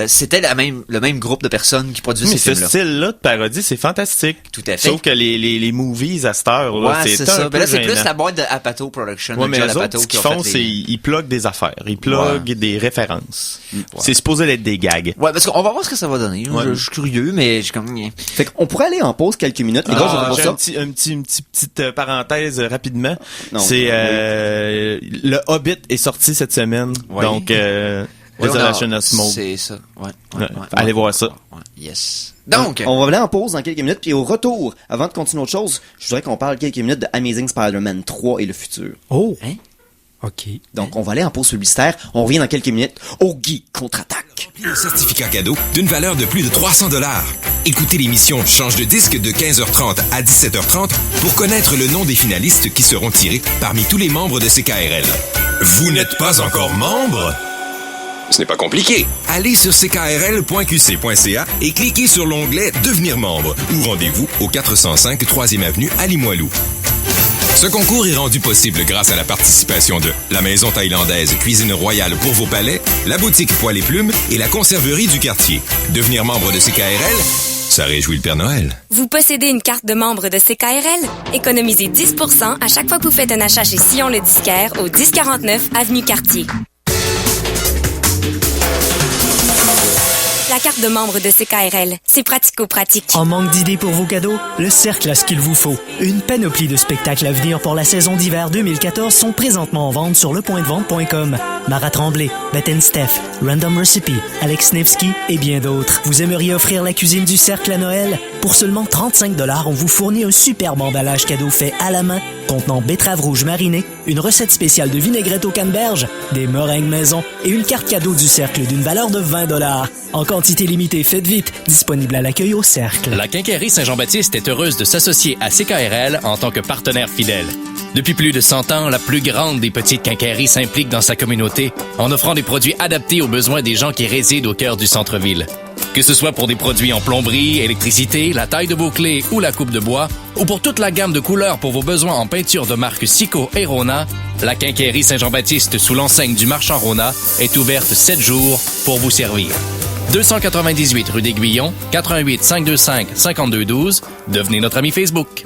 C'était le même groupe de personnes qui produisaient Mais ces ce films-là. style-là de parodie, c'est fantastique. Tout à fait. Sauf que les movies à cette heure, là, Ouais, c'est c'est un ça. peu Ben là, c'est plus gênant. la boîte de Apatow Production. Ouais, mais John eux autres, Apatow ce qui qu'ils ont font, fait c'est les- ils pluguent des affaires. Ils pluguent des références. C'est supposé être des gags. Ouais, parce qu'on va voir ce que ça va donner. Ouais. Je suis curieux, mais je suis comme... Fait qu'on pourrait aller en pause quelques minutes. Les gars, je J'ai vais une petite parenthèse rapidement. Non. C'est le Hobbit est sorti cette semaine. Ouais. Donc Ouais, Desolation of Smoke. C'est ça. Ouais. Ouais. Allez voir ça. Ouais. Yes. Donc, On va aller en pause dans quelques minutes, puis au retour, avant de continuer autre chose, je voudrais qu'on parle quelques minutes de Amazing Spider-Man 3 et le futur. Oh! Hein? OK. Donc, on va aller en pause publicitaire. On revient dans quelques minutes au Geek Contre-Attaque. Un certificat cadeau d'une valeur de plus de 300 $. Écoutez l'émission Change de disque de 15h30 à 17h30 pour connaître le nom des finalistes qui seront tirés parmi tous les membres de CKRL. Vous n'êtes pas encore membre? Ce n'est pas compliqué. Allez sur ckrl.qc.ca et cliquez sur l'onglet Devenir membre ou rendez-vous au 405 3e avenue à Limoilou. Ce concours est rendu possible grâce à la participation de la Maison thaïlandaise Cuisine Royale pour vos palais, la boutique Poil et Plumes et la conserverie du quartier. Devenir membre de CKRL, ça réjouit le Père Noël. Vous possédez une carte de membre de CKRL? Économisez 10% à chaque fois que vous faites un achat chez Sillon le Disquaire au 1049 Avenue Cartier. La carte de membre de CKRL, c'est pratico-pratique. En manque d'idées pour vos cadeaux? Le Cercle a ce qu'il vous faut. Une panoplie de spectacles à venir pour la saison d'hiver 2014 sont présentement en vente sur lepointdevente.com. Mara Tremblay, Beth Steph, Random Recipe, Alex Nevsky et bien d'autres. Vous aimeriez offrir la cuisine du Cercle à Noël? Pour seulement 35$, on vous fournit un superbe emballage cadeau fait à la main contenant betterave rouge marinée, une recette spéciale de vinaigrette au canneberge, des meringues maison et une carte cadeau du Cercle d'une valeur de 20$. En quantité limitée, faites vite, disponible à l'accueil au Cercle. La Quincaillerie Saint-Jean-Baptiste est heureuse de s'associer à CKRL en tant que partenaire fidèle. Depuis plus de 100 ans, la plus grande des petites quincailleries s'implique dans sa communauté en offrant des produits adaptés aux besoins des gens qui résident au cœur du centre-ville. Que ce soit pour des produits en plomberie, électricité, la taille de vos clés ou la coupe de bois, ou pour toute la gamme de couleurs pour vos besoins en peinture de marque Sico et Rona, la Quincaillerie Saint-Jean-Baptiste sous l'enseigne du marchand Rona est ouverte 7 jours pour vous servir. 298 rue d'Aiguillon, 88 525 5212. Devenez notre ami Facebook.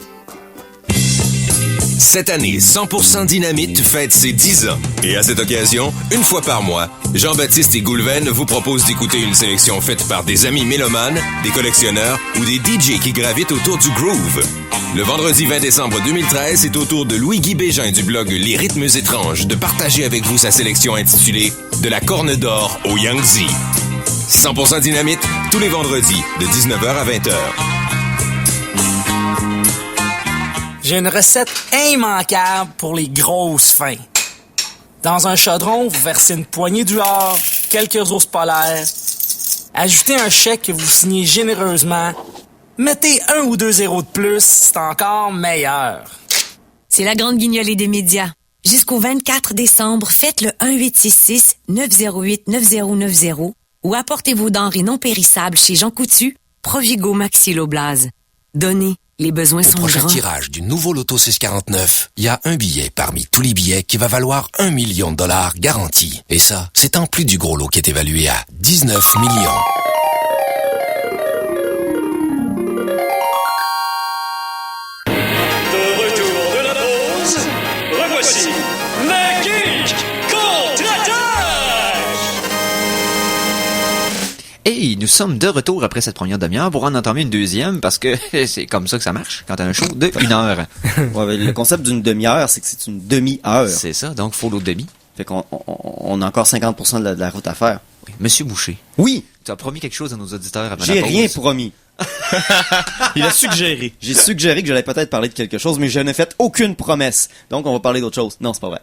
Cette année, 100% Dynamite fête ses 10 ans. Et à cette occasion, une fois par mois, Jean-Baptiste et Goulven vous proposent d'écouter une sélection faite par des amis mélomanes, des collectionneurs ou des DJ qui gravitent autour du groove. Le vendredi 20 décembre 2013, c'est au tour de Louis-Guy Bégin du blog Les Rythmes étranges de partager avec vous sa sélection intitulée « De la corne d'or au Yangtze ». 100% Dynamite, tous les vendredis, de 19h à 20h. J'ai une recette immanquable pour les grosses fins. Dans un chaudron, vous versez une poignée d'huard, quelques ours polaires. Ajoutez un chèque que vous signez généreusement. Mettez 1 ou 2 zéros de plus, c'est encore meilleur. C'est la grande guignolée des médias. Jusqu'au 24 décembre, faites le 1-866-908-9090 ou apportez vos denrées non périssables chez Jean Coutu, Provigo Maxilloblase. Donnez, les besoins sont grands. Au prochain grands. tirage du nouveau Loto 649, il y a un billet parmi tous les billets qui va valoir $1 million garanti. Et ça, c'est en plus du gros lot qui est évalué à 19 millions. Revoici le Geek contre-attaque! Et nous sommes de retour après cette première demi-heure pour en entamer une deuxième parce que c'est comme ça que ça marche quand t'as un show de 1 heure. Ouais, le concept d'une demi-heure, c'est que c'est une demi-heure. C'est ça, donc faut l'autre demi. Fait qu'on on a encore 50% de la route à faire. Oui. Monsieur Boucher. Oui! Tu as promis quelque chose à nos auditeurs avant J'ai la pause. rien promis. Il a suggéré. J'ai suggéré que j'allais peut-être parler de quelque chose, mais je n'ai fait aucune promesse. Donc, on va parler d'autre chose. Non, c'est pas vrai.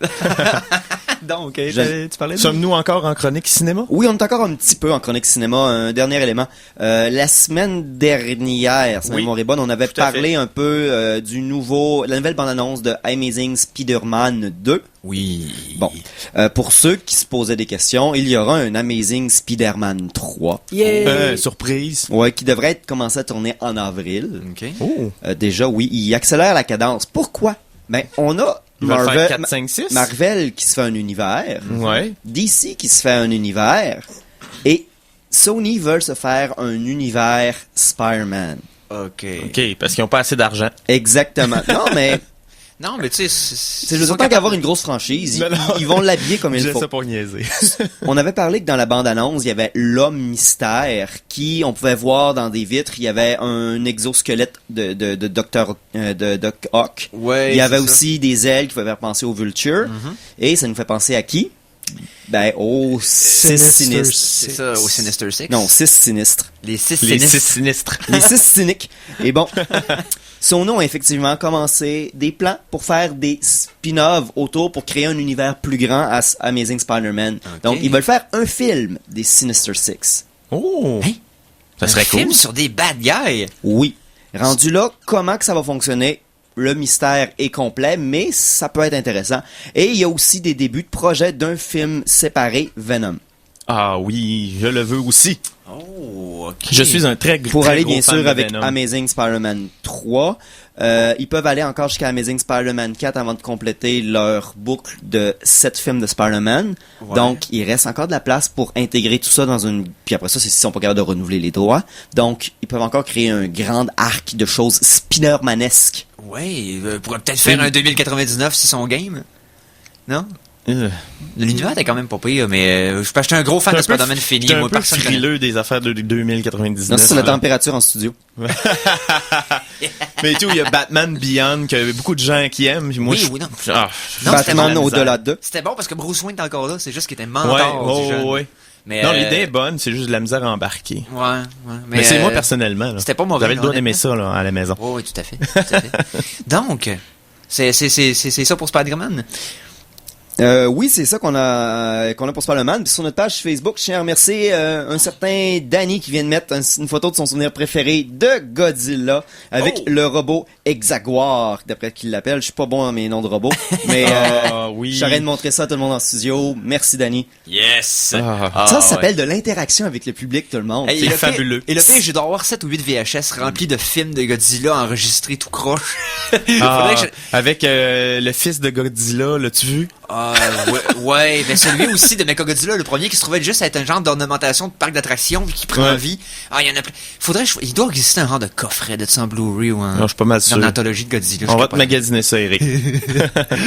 Donc, tu parlais de... Sommes-nous encore en chronique cinéma? Oui, on est encore un petit peu en chronique cinéma. Un dernier élément. La semaine dernière, si ma mémoire est bonne, on avait parlé un peu la nouvelle bande-annonce de Amazing Spider-Man 2. Oui. Bon. Pour ceux qui se posaient des questions, il y aura un Amazing Spider-Man 3. Surprise. Ouais, qui devrait être commencé à tourner en avril. OK. Déjà, oui, il accélère la cadence. Pourquoi? Ben, on a Marvel 4, 5, 6. Marvel qui se fait un univers. Ouais. DC qui se fait un univers. Et Sony veut se faire un univers Spider-Man. OK, parce qu'ils n'ont pas assez d'argent. Exactement. Non, mais... Non, mais tu sais... Je veux dire, tant qu'avoir une grosse franchise, ils vont l'habiller comme il faut. J'ai ça pour niaiser. On avait parlé que dans la bande-annonce, il y avait l'homme mystère qui, on pouvait voir dans des vitres, il y avait un exosquelette de Doc Ock. Ouais, il y avait ça. aussi des ailes qui faisaient penser au Vulture. Et ça nous fait penser à qui? Ben, aux 6 sinistres. C'est ça, au Sinister Six? Non, 6 sinistres. Les 6 sinistres. Les 6 cyniques. Et bon... Son nom a effectivement commencé des plans pour faire des spin-offs autour pour créer un univers plus grand à Amazing Spider-Man. Okay. Donc, ils veulent faire un film des Sinister Six. Oh! Hein? Ça serait cool. Un film sur des bad guys? Oui. Rendu là, comment que ça va fonctionner? Le mystère est complet, mais ça peut être intéressant. Et il y a aussi des débuts de projet d'un film séparé, Venom. Ah oui, je le veux aussi. Oh, ok. Je suis un très gros Pour aller bien fan sûr de avec Venom. Amazing Spider-Man 3, ils peuvent aller encore jusqu'à Amazing Spider-Man 4 avant de compléter leur boucle de 7 films de Spider-Man. Ouais. Donc, il reste encore de la place pour intégrer tout ça dans une... Puis après ça, c'est s'ils sont pas capables de renouveler les droits. Donc, ils peuvent encore créer un grand arc de choses Spider-Manesques. Ouais, ils pourraient peut-être faire un 2099 si son game. Non? L'univers était quand même pas pire, mais je peux acheter un gros fan de Spider-Man fini. J'étais un moi, peu frileux des affaires de 2099. Non, c'est la température en studio. Mais tout, il y a Batman Beyond que beaucoup de gens qui aiment. Moi, oui, non. Non, Batman au-delà de. C'était bon parce que Bruce Wayne est encore là, c'est juste qu'il était mentor. Ouais. Mais non, l'idée est bonne, c'est juste de la misère à embarquer. Ouais. Mais c'est moi personnellement. Là. C'était pas mauvais. J'avais le droit d'aimer ça là, à la maison. Oui, tout à fait. Donc, c'est ça pour Spider-Man. Oui, c'est ça qu'on a pour Spider-Man. Puis sur notre page Facebook, je tiens à remercier un certain Danny qui vient de mettre une photo de son souvenir préféré de Godzilla avec le robot Exaguar, d'après qu'il l'appelle. Je suis pas bon dans mes noms de robots, mais oui. j'arrête de montrer ça à tout le monde en studio. Merci Danny. Yes. Ça s'appelle de l'interaction avec le public, tout le monde. Hey, c'est fabuleux. Et le pire, je dois avoir 7 ou 8 VHS remplis de films de Godzilla enregistrés tout croche. Avec le fils de Godzilla, l'as-tu vu? Ouais, mais celui aussi de Mechagodzilla, le premier qui se trouvait juste à être un genre d'ornementation de parc d'attractions qui prend vie. Ah, il y en a plein. Il doit exister un genre de coffret de ça en Blu-ray ou non, je suis pas mal sûr. Une anthologie de Godzilla. On va te magasiner ça, Eric.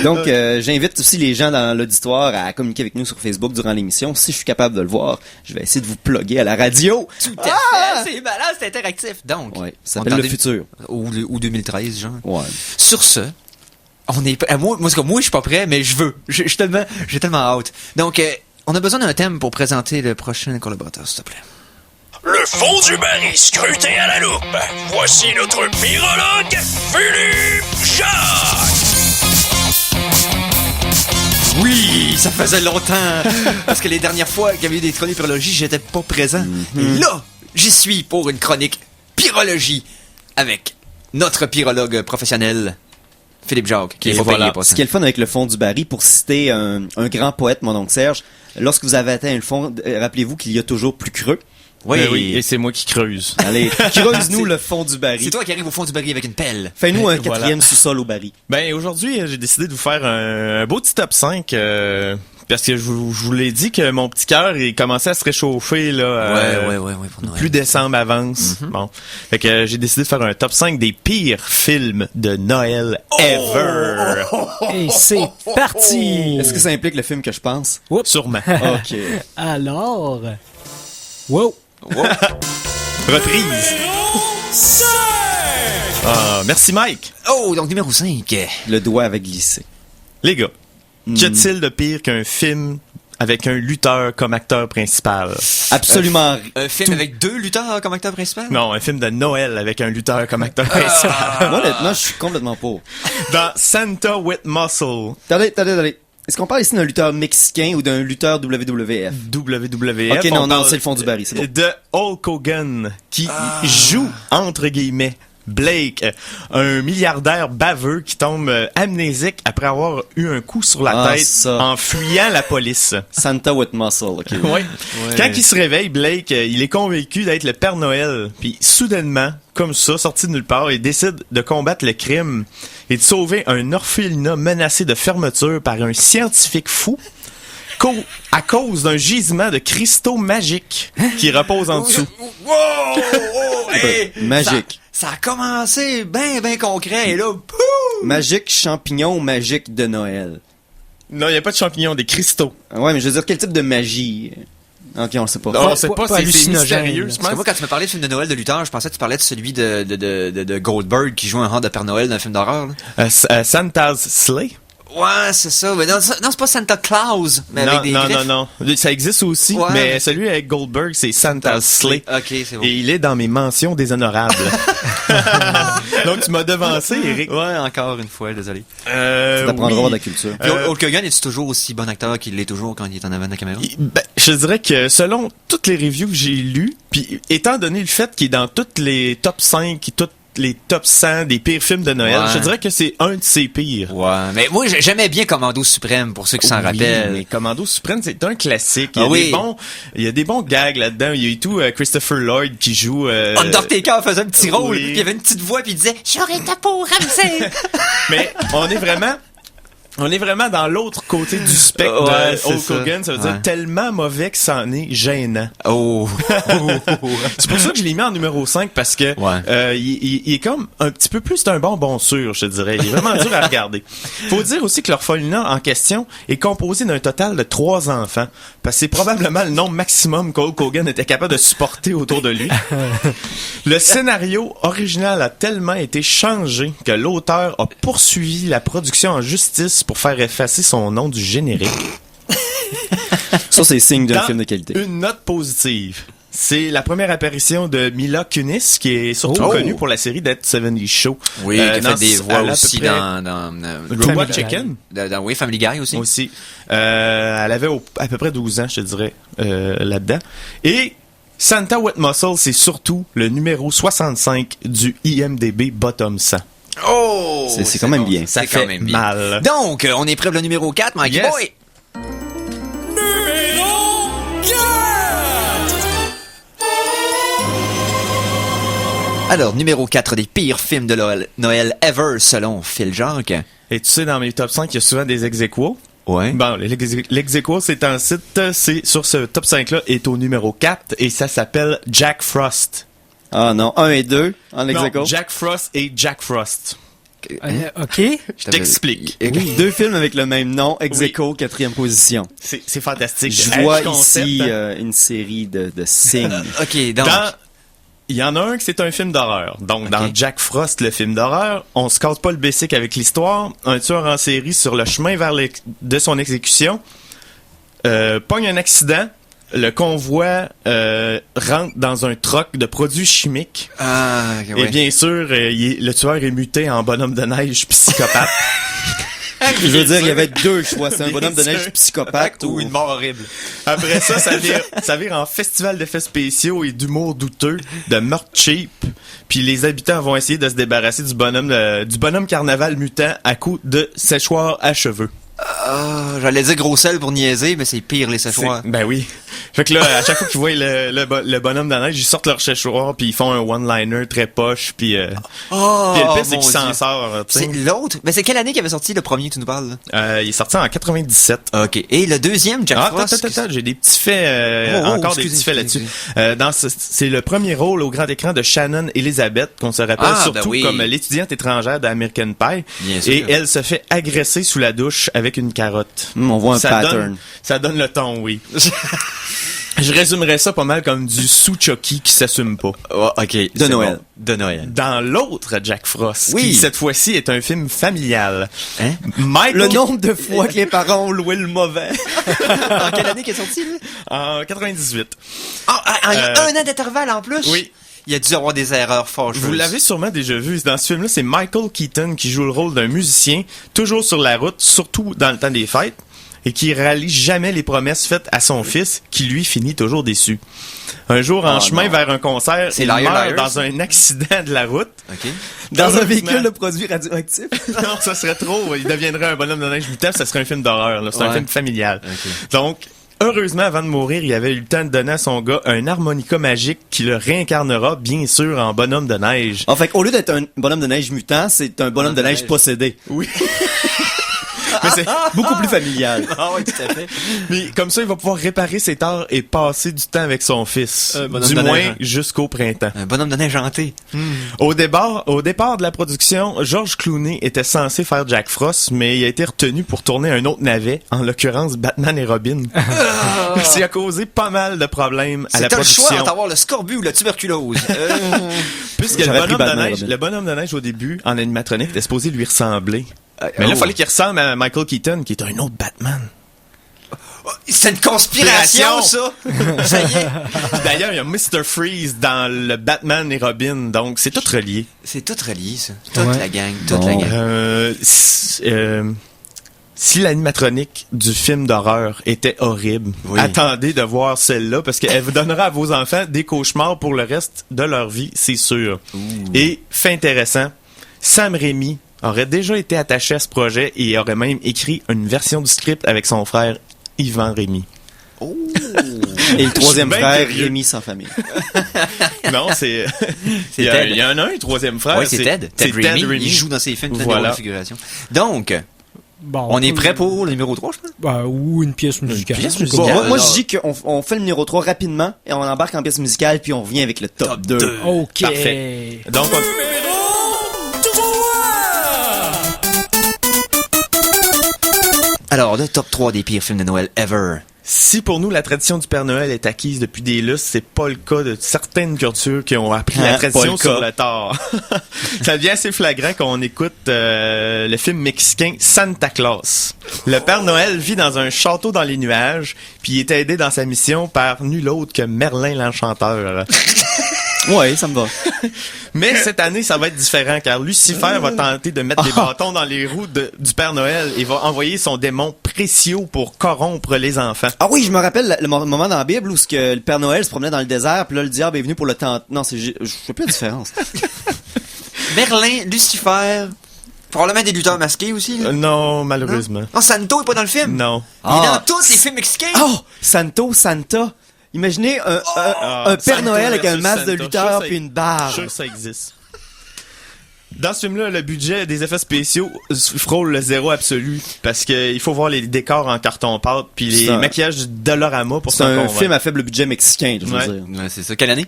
Donc, j'invite aussi les gens dans l'auditoire à communiquer avec nous sur Facebook durant l'émission. Si je suis capable de le voir, je vais essayer de vous plugger à la radio. Tout à fait, c'est malade, c'est interactif. Donc, ça s'appelle le futur. Ou 2013, genre. Ouais. Sur ce, on est moi je suis pas prêt, mais je veux. J'ai tellement hâte. Donc, on a besoin d'un thème pour présenter le prochain collaborateur, s'il te plaît. Le fond du baril scruté à la loupe. Voici notre virologue, Philippe Jacques. Oui, Ça faisait longtemps. Parce que les dernières fois qu'il y avait eu des chroniques pyrologie, j'étais pas présent. Et là, j'y suis pour une chronique pyrologie avec notre pyrologue professionnel, Philippe Jacques, qui est pas payé pour ça. Ce qui est le fun avec le fond du baril, pour citer un grand poète, mon oncle Serge, lorsque vous avez atteint le fond, rappelez-vous qu'il y a toujours plus creux. Oui, et c'est moi qui creuse. Allez, creuse-nous le fond du baril. C'est toi qui arrives au fond du baril avec une pelle. Fais-nous un quatrième sous-sol au baril. Ben, aujourd'hui, j'ai décidé de vous faire un beau petit top 5, parce que je vous l'ai dit que mon petit cœur, il commençait à se réchauffer, là. Ouais, pour Noël. Plus décembre avance. Bon. Fait que j'ai décidé de faire un top 5 des pires films de Noël ever. Et c'est parti! Est-ce que ça implique le film que je pense? Sûrement. OK. Alors... Wow! Reprise. Ah, merci Mike. Oh, donc numéro 5. Le doigt avait glissé. Les gars, qu'y a-t-il de pire qu'un film avec un lutteur comme acteur principal? Absolument. Un film avec 2 lutteurs comme acteur principal? Non, un film de Noël avec un lutteur comme acteur principal. Moi, honnêtement, je suis complètement pour. Dans Santa with Muscle. Attendez. Est-ce qu'on parle ici d'un lutteur mexicain ou d'un lutteur WWF? WWF. Ok, non, c'est le fond du baril, c'est bon. De Hulk Hogan, qui joue, entre guillemets, Blake, un milliardaire baveux qui tombe amnésique après avoir eu un coup sur la tête en fuyant la police. Santa with Muscle, ok. Ouais. Quand il se réveille, Blake, il est convaincu d'être le Père Noël. Puis soudainement, comme ça, sorti de nulle part, il décide de combattre le crime et de sauver un orphelinat menacé de fermeture par un scientifique fou à cause d'un gisement de cristaux magiques qui repose en dessous. Hey, magique. Ça a commencé bien concret, et là, pouf! Magique champignon ou magique de Noël? Non, il n'y a pas de champignons, des cristaux. Ouais, mais je veux dire, quel type de magie? Ok, on le sait pas. Non, on sait pas, c'est mystérieux. Parce que moi, quand tu me parlais de film de Noël de lutteur, je pensais que tu parlais de celui de Goldberg qui joue un rang de Père Noël dans un film d'horreur. Santa's Sleigh? Ouais, c'est ça. Mais non, c'est pas Santa Claus, mais avec des griffes. Non. Ça existe aussi, mais celui avec Goldberg, c'est Santa's Sleigh. Ok, c'est bon. Et il est dans mes mentions déshonorables. Donc, tu m'as devancé, Eric. Ouais, encore une fois, désolé. Ça t'apprendra à voir de la culture. Hulk Hogan, est-tu toujours aussi bon acteur qu'il l'est toujours quand il est en avant de la caméra? Je dirais que selon toutes les reviews que j'ai lues, puis étant donné le fait qu'il est dans toutes les top 5 et toutes les top 100 des pires films de Noël, je dirais que c'est un de ses pires. Ouais, mais moi j'aimais bien Commando Suprême pour ceux qui s'en rappellent. Mais Commando Suprême, c'est un classique. Il y a des bons gags là-dedans. Il y a eu tout Christopher Lloyd qui joue Undertaker faisait un petit rôle, puis il y avait une petite voix puis il disait "J'aurais ta peau, Ramsey." Mais on est vraiment dans l'autre côté du spectre de Hulk Hogan. Ça veut dire tellement mauvais que ça en est gênant. C'est pour ça que je l'ai mis en numéro 5 parce que il est comme un petit peu plus d'un bon sûr, je te dirais. Il est vraiment dur à regarder. Faut dire aussi que l'orphelinat en question est composé d'un total de 3 enfants. Parce que c'est probablement le nombre maximum qu'Hulk Hogan était capable de supporter autour de lui. Le scénario original a tellement été changé que l'auteur a poursuivi la production en justice pour faire effacer son nom du générique. Ça, c'est signe d'un film de qualité. Une note positive. C'est la première apparition de Mila Kunis, qui est surtout connue pour la série That 70's Show. Oui, qui a fait des voix aussi dans Robot Chicken. Oui, Family Guy aussi. Elle avait à peu près 12 ans, je te dirais, là-dedans. Et Santa with Muscle, c'est surtout le numéro 65 du IMDb Bottom 100. C'est quand même bien. Ça fait mal. Donc, on est prêt pour le numéro 4, Mikey Boy. Numéro 4! Alors, numéro 4 des pires films de Noël ever, selon Phil Jacques. Et tu sais, dans mes top 5, il y a souvent des ex-aequo. Ouais. Bon, l'ex-aequo, c'est un site, c'est sur ce top 5-là, est au numéro 4, et ça s'appelle Jack Frost. Ah non, 1 et 2 en ex-aequo. Non, Jack Frost et Jack Frost. OK. Je t'explique. Oui. 2 films avec le même nom, ex-aequo, 4e position. C'est fantastique. Je vois ici une série de signes. OK, donc... Il y en a un que c'est un film d'horreur. Donc, dans Jack Frost, le film d'horreur, on se casse pas le basic avec l'histoire. Un tueur en série, sur le chemin de son exécution, pogne un accident. Le convoi rentre dans un troc de produits chimiques. Et bien sûr, le tueur est muté en bonhomme de neige psychopathe. Je veux dire, il y avait deux choix. C'est un bonhomme de neige psychopathe ou une mort horrible. Après ça, ça vire en festival d'effets spéciaux et d'humour douteux, de meurtre cheap. Puis les habitants vont essayer de se débarrasser du bonhomme carnaval mutant à coups de séchoir à cheveux. J'allais dire gros sel pour niaiser, mais c'est pire les séchoirs. Ben oui. Fait que là, à chaque fois qu'ils voient le bonhomme de la neige, ils sortent leur séchoir puis ils font un one-liner très poche puis puis le pire c'est qu'il s'en sort. C'est l'autre. Mais c'est quelle année qu'il avait sorti le premier que tu nous parles? Il est sorti en 97. OK. Et le deuxième, Jack Frost? Attends, j'ai des petits faits encore des petits faits là-dessus. C'est le premier rôle au grand écran de Shannon Elizabeth qu'on se rappelle surtout comme l'étudiante étrangère d'American Pie. Bien sûr. Et elle se fait agresser sous la douche avec une carotte. On voit un pattern. Ça donne le ton, oui. Je résumerais ça pas mal comme du sous-Chucky qui s'assume pas. Oh, OK. De Noël. Bon. De Noël. Dans l'autre Jack Frost, qui cette fois-ci est un film familial. Hein? Le nombre de fois que les parents ont loué le mauvais. En quelle année qu'il est sorti, lui? En 98. Il y a un an d'intervalle en plus? Oui. Il a dû avoir des erreurs fâcheuses. Vous l'avez sûrement déjà vu. Dans ce film-là, c'est Michael Keaton qui joue le rôle d'un musicien, toujours sur la route, surtout dans le temps des fêtes, et qui réalise jamais les promesses faites à son fils, qui lui finit toujours déçu. Un jour, en chemin vers un concert, il meurt dans un accident de la route. Okay. Dans un véhicule de produits radioactifs? Non, ça serait trop. Il deviendrait un bonhomme de neige mutant, ça serait un film d'horreur. C'est un film familial. Okay. Donc, heureusement, avant de mourir, il avait eu le temps de donner à son gars un harmonica magique qui le réincarnera, bien sûr, en bonhomme de neige. En fait, au lieu d'être un bonhomme de neige mutant, c'est un bonhomme de neige possédé. Oui. Mais c'est beaucoup plus familial. Ah oui, tout à fait. Mais comme ça, il va pouvoir réparer ses torts et passer du temps avec son fils. Du moins, jusqu'au printemps. Un bonhomme de neige hanté. Au départ de la production, George Clooney était censé faire Jack Frost, mais il a été retenu pour tourner un autre navet, en l'occurrence Batman et Robin. Ça a causé pas mal de problèmes à la production. C'est le choix entre avoir le scorbut ou la tuberculose. Puisque le bonhomme de neige au début, en animatronique, était supposé lui ressembler. Mais là, il fallait qu'il ressemble à Michael Keaton, qui est un autre Batman. C'est une conspiration, ça! Ça y est! D'ailleurs, il y a Mr. Freeze dans le Batman et Robin, donc c'est tout relié. C'est tout relié, ça. Toute la gang, toute la gang. Si l'animatronique du film d'horreur était horrible, attendez de voir celle-là, parce qu'elle vous donnera à vos enfants des cauchemars pour le reste de leur vie, c'est sûr. Et, fait intéressant, Sam Raimi aurait déjà été attaché à ce projet et aurait même écrit une version du script avec son frère Yvan Raimi. Oh. Et le troisième frère, Rémi sans famille. Non, c'est... il y en a un troisième frère. Oui, c'est Ted. Ted Raimi. Il joue dans ses films de figuration. Donc... Bon, on est prêt pour le numéro 3, je pense? Ou une pièce musicale. Moi, je dis qu'on fait le numéro 3 rapidement et on embarque en pièce musicale puis on revient avec le top 2. OK. Parfait. Donc, Alors, le top 3 des pires films de Noël ever. Si pour nous la tradition du Père Noël est acquise depuis des lustres, c'est pas le cas de certaines cultures qui ont appris la tradition sur le tard. Ça devient assez flagrant quand on écoute le film mexicain Santa Claus. Le Père Noël vit dans un château dans les nuages, puis il est aidé dans sa mission par nul autre que Merlin l'Enchanteur. Ouais, ça me va. Mais cette année, ça va être différent, car Lucifer va tenter de mettre des bâtons dans les roues du Père Noël et va envoyer son démon Précieux pour corrompre les enfants. Ah oui, je me rappelle le moment dans la Bible où le Père Noël se promenait dans le désert, puis là, le diable est venu pour le temps. Non, je sais plus la différence. Merlin, Lucifer... Probablement des lutteurs masqués aussi. Non, malheureusement. Non, Santo est pas dans le film? Non. Il est dans tous les films mexicains. Oh! Santa. Imaginez un Père Noël avec un masque de lutteur puis une barre. Je suis sûr que ça existe. Dans ce film-là, le budget des effets spéciaux frôle le zéro absolu parce que il faut voir les décors en carton-pâte puis les maquillages du Dollarama pour s'en convaincre. C'est un film à faible budget mexicain, je veux dire. Ouais, c'est ça. Quelle année?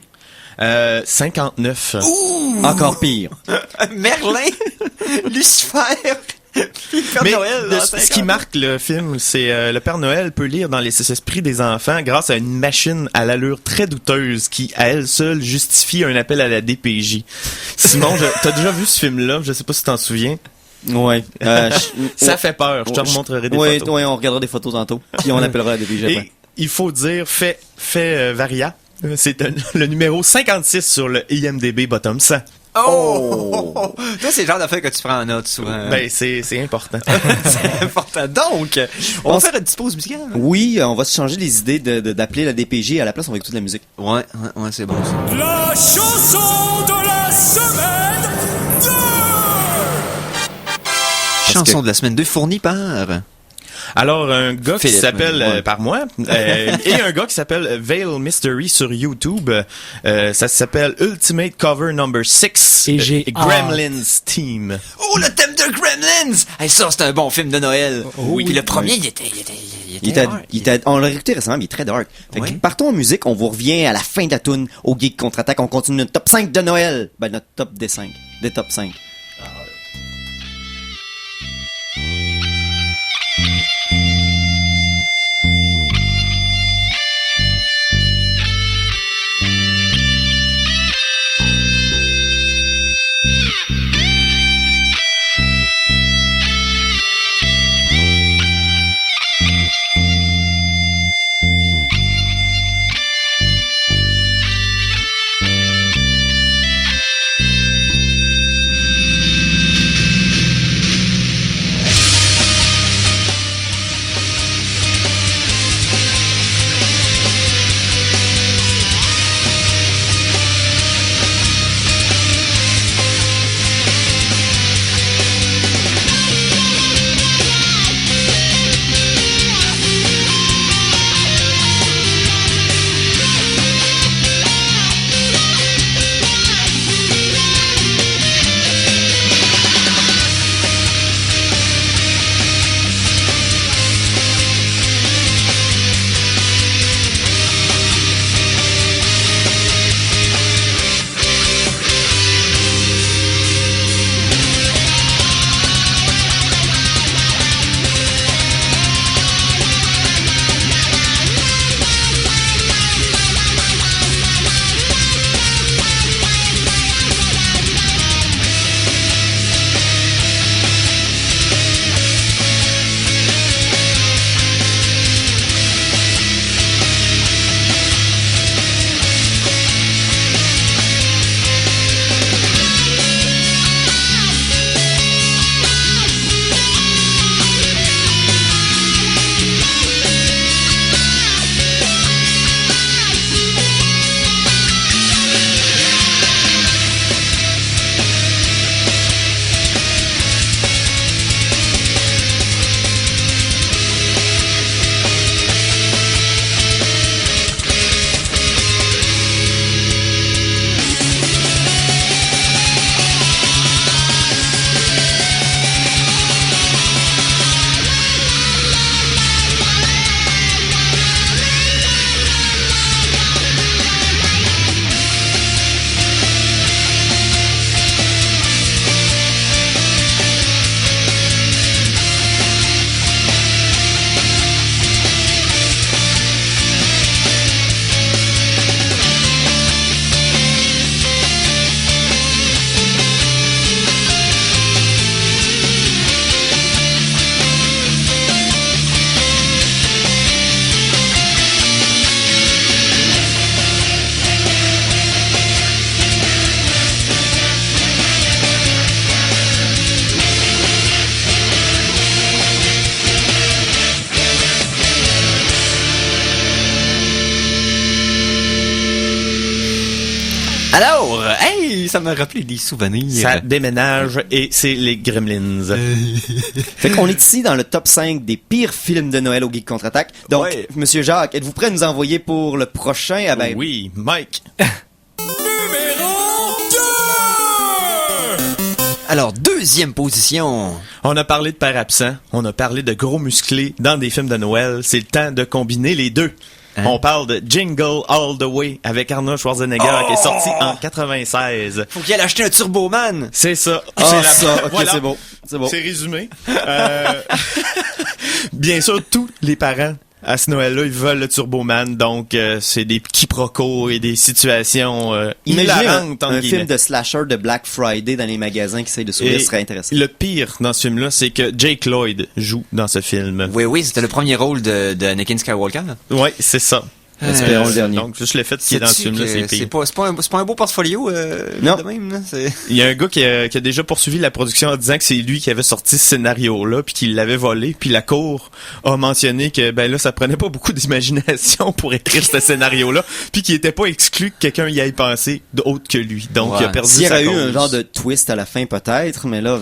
59. Ouh! Encore pire. Merlin, Lucifer... Mais ce qui marque le film, c'est le Père Noël peut lire dans les esprits des enfants grâce à une machine à l'allure très douteuse qui, à elle seule, justifie un appel à la DPJ. Simon, t'as déjà vu ce film-là? Je sais pas si t'en souviens. Ouais. Ça fait peur. Je te remontrerai des photos. Oui, on regardera des photos tantôt. Puis on appellera la DPJ. Et il faut dire, fait Varia. C'est le numéro 56 sur le IMDb Bottom 100. Oh! Toi, c'est le genre d'affaire que tu prends en note souvent. Ben, c'est important. C'est important. Donc, on va faire une petite pause musicale. Oui, on va se changer les idées d'appeler la DPJ. À la place, on va écouter de la musique. Ouais, c'est bon ça. La chanson de la semaine 2! Chanson de la semaine 2 fournie par... Alors, un gars qui Philippe, s'appelle, ouais. par moi, et un gars qui s'appelle Veil Mystery sur YouTube. Ça s'appelle Ultimate Cover Number 6. Et j'ai Gremlins Team. Oh, le thème de Gremlins! Hey, ça, c'est un bon film de Noël. Oui. Puis le premier, Oui. il était On l'a écouté récemment, mais il est très dark. Fait que Ouais. partons en musique, on vous revient à la fin de la toune au Geek Contre-Attaque. On continue notre top 5 de Noël. Ben, notre top des 5. Des top 5. Alors, hey, ça m'a rappelé des souvenirs. Ça déménage et c'est les Gremlins. Fait qu'on est ici dans le top 5 des pires films de Noël au Geek Contre-Attaque. Donc, Ouais. Monsieur Jacques, êtes-vous prêt à nous envoyer pour le prochain? Ah ben, Oui, Mike. Numéro 2! Alors, deuxième position. On a parlé de père absent, on a parlé de gros musclés dans des films de Noël. C'est le temps de combiner les deux. Hein? On parle de Jingle All the Way avec Arnold Schwarzenegger qui est sorti en 96. Faut qu'il aille acheter un Turboman. C'est ça. ah, C'est ça, ok, Voilà. c'est bon. C'est bon. C'est résumé. Bien sûr, tous les parents à ce Noël-là, ils veulent le Turboman, donc c'est des quiproquos et des situations Imaginez hilarantes, entre un guillemets. film de slasher de Black Friday dans les magasins qui essayent de sourire, Et serait intéressant. le pire dans ce film-là, c'est que Jake Lloyd joue dans ce film. Oui, c'était le premier rôle de Anakin Skywalker. Oui, c'est ça. Espérons le dernier. Donc, juste le fait qu'il est dans ce film-là, c'est pire. C'est pas un beau portfolio, non. de même, là. Il y a un gars qui a déjà poursuivi la production en disant que c'est lui qui avait sorti ce scénario-là, puis qu'il l'avait volé, puis la cour a mentionné que, ben là, ça prenait pas beaucoup d'imagination pour écrire ce scénario-là, puis qu'il était pas exclu que quelqu'un y aille penser d'autre que lui. Donc, il a perdu S'il y sa aurait eu cause. un genre de twist à la fin, peut-être, mais là,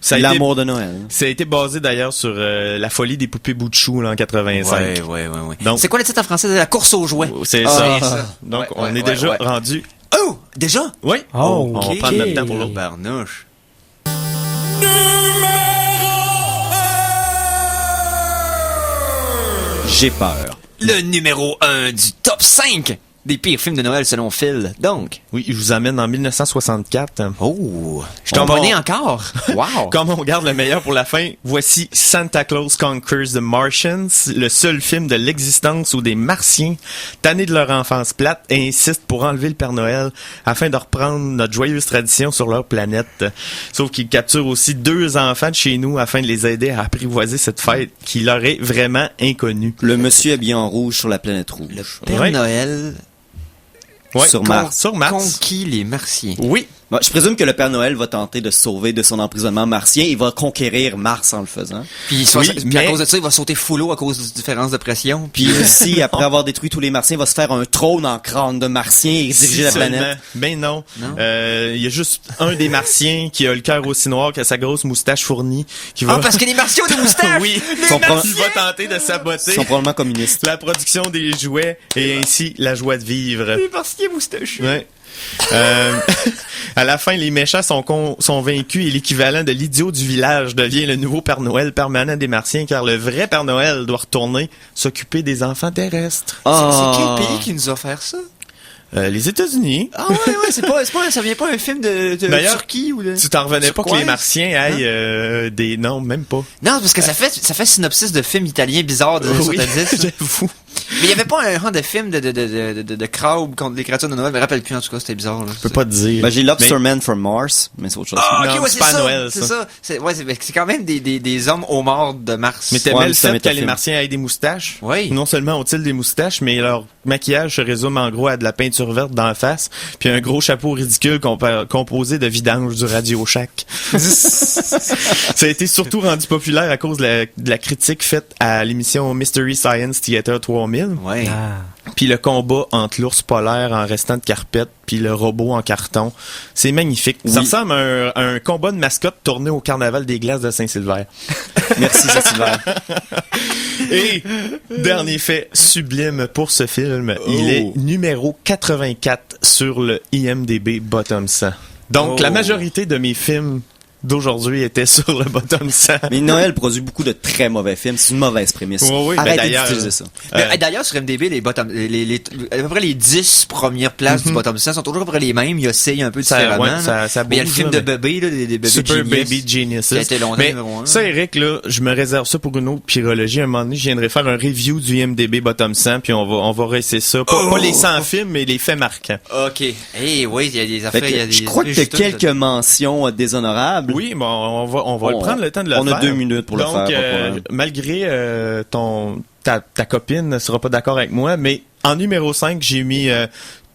Ça a l'amour été- de Noël. Ça a été basé d'ailleurs sur la folie des poupées bout de chou, là, en 85. Ouais. Donc, C'est quoi le titre en français de la course aux jouets? c'est ça. Donc, on est déjà rendu. Oh! Déjà? Oui. Oh, on va ok. prendre notre temps pour l'autre. Barnouche. J'ai peur. Le numéro 1 du top 5 des pires films de Noël selon Phil. Donc. Oui, je vous amène en 1964. Oh! Je Comme t'en on- encore. Wow! Comme on garde le meilleur pour la fin, voici Santa Claus Conquers the Martians, le seul film de l'existence où des Martiens, tannés de leur enfance plate, insistent pour enlever le Père Noël afin de reprendre notre joyeuse tradition sur leur planète. Sauf qu'ils capturent aussi 2 enfants de chez nous afin de les aider à apprivoiser cette fête qui leur est vraiment inconnue. Le monsieur habillé en rouge sur la planète rouge. Le Père Ouais. Noël Ouais, sur Mars. Sur Mars. conquis les Martiens. Oui. Bon, je présume que le Père Noël va tenter de se sauver de son emprisonnement martien. Il va conquérir Mars en le faisant. Puis, Oui, à mais- cause de ça, il va sauter full à cause de différence de pression. Puis aussi, après avoir détruit tous les Martiens, il va se faire un trône en crâne de Martien et diriger la Seulement. planète. Ben non. Non? Il y a juste un des Martiens qui a le cœur aussi noir que sa grosse moustache fournie qui va... Ah, parce que les Martiens ont des moustaches! oui, Son pro- qui va tenter de saboter Ils sont probablement communistes. la production des jouets et ainsi la joie de vivre. Les Martiens moustachus. Ouais. À la fin, les méchants sont vaincus et l'équivalent de l'idiot du village devient le nouveau Père Noël permanent des Martiens car le vrai Père Noël doit retourner s'occuper des enfants terrestres. C'est quel pays qui nous a offert ça? Les États-Unis. Ah ouais, ça vient pas un film de D'ailleurs, Turquie ou de... Tu t'en revenais pas que les Turquoise? Martiens aillent des... Non, même pas. Non, parce que ça fait synopsis de films italiens bizarres de Oui, 70. j'avoue. Mais il y avait pas un genre de film de crowd contre les créatures de Noël. Je me rappelle plus, en tout cas, c'était bizarre. Là. Je peux pas te dire. Ben, j'ai Lobsterman from Mars, mais c'est autre chose. Ah, ok, Non, ouais, c'est c'est pas ça. Noël, C'est ça. ça. C'est quand même des hommes homards de Mars. Mais t'aimais Ouais, le c'est un fait que les métafilm. Martiens aient des moustaches? Oui. Non seulement ont-ils des moustaches, mais leur maquillage se résume en gros à de la peinture verte dans la face, puis un gros chapeau ridicule composé de vidange du Radio Shack. Ça a été surtout rendu populaire à cause de la critique faite à l'émission Mystery Science Theater 3000. Ouais. Puis le combat entre l'ours polaire en restant de carpette puis le robot en carton. C'est magnifique. Ça ressemble à un combat de mascotte tourné au carnaval des glaces de Saint-Sylvère. Merci, Saint-Sylvain. Et dernier fait sublime pour ce film, il est numéro 84 sur le IMDb Bottom 100. Donc la majorité de mes films d'aujourd'hui étaient sur le Bottom 100. Mais Noël produit beaucoup de très mauvais films. C'est une mauvaise prémisse. Oui, Arrêtez d'ailleurs, d'utiliser ça. Mais, d'ailleurs, sur MDB, à peu près les 10 premières places du bottom 100 sont toujours à peu près les mêmes. Il essaye un peu différemment. Ouais, ça mais il y a le bouge, film là, de bébé, là, des bébés Super Genius, Baby Geniuses. qui a été longtemps Mais numéro 1. ça, Eric, là, je me réserve ça pour une autre pyrologie. À un moment donné, je viendrai faire un review du IMDb Bottom 100, puis on va réessayer ça. Pas les 100 films, mais les faits marquants. OK. Eh oui, il y a des Fait affaires, que il y a des... je crois que tu as quelques mentions déshonorables. Oui, bon, on va prendre le temps de le faire. On a 2 minutes pour le Donc, faire. pas de problème. malgré ta copine ne sera pas d'accord avec moi, mais en numéro 5, j'ai mis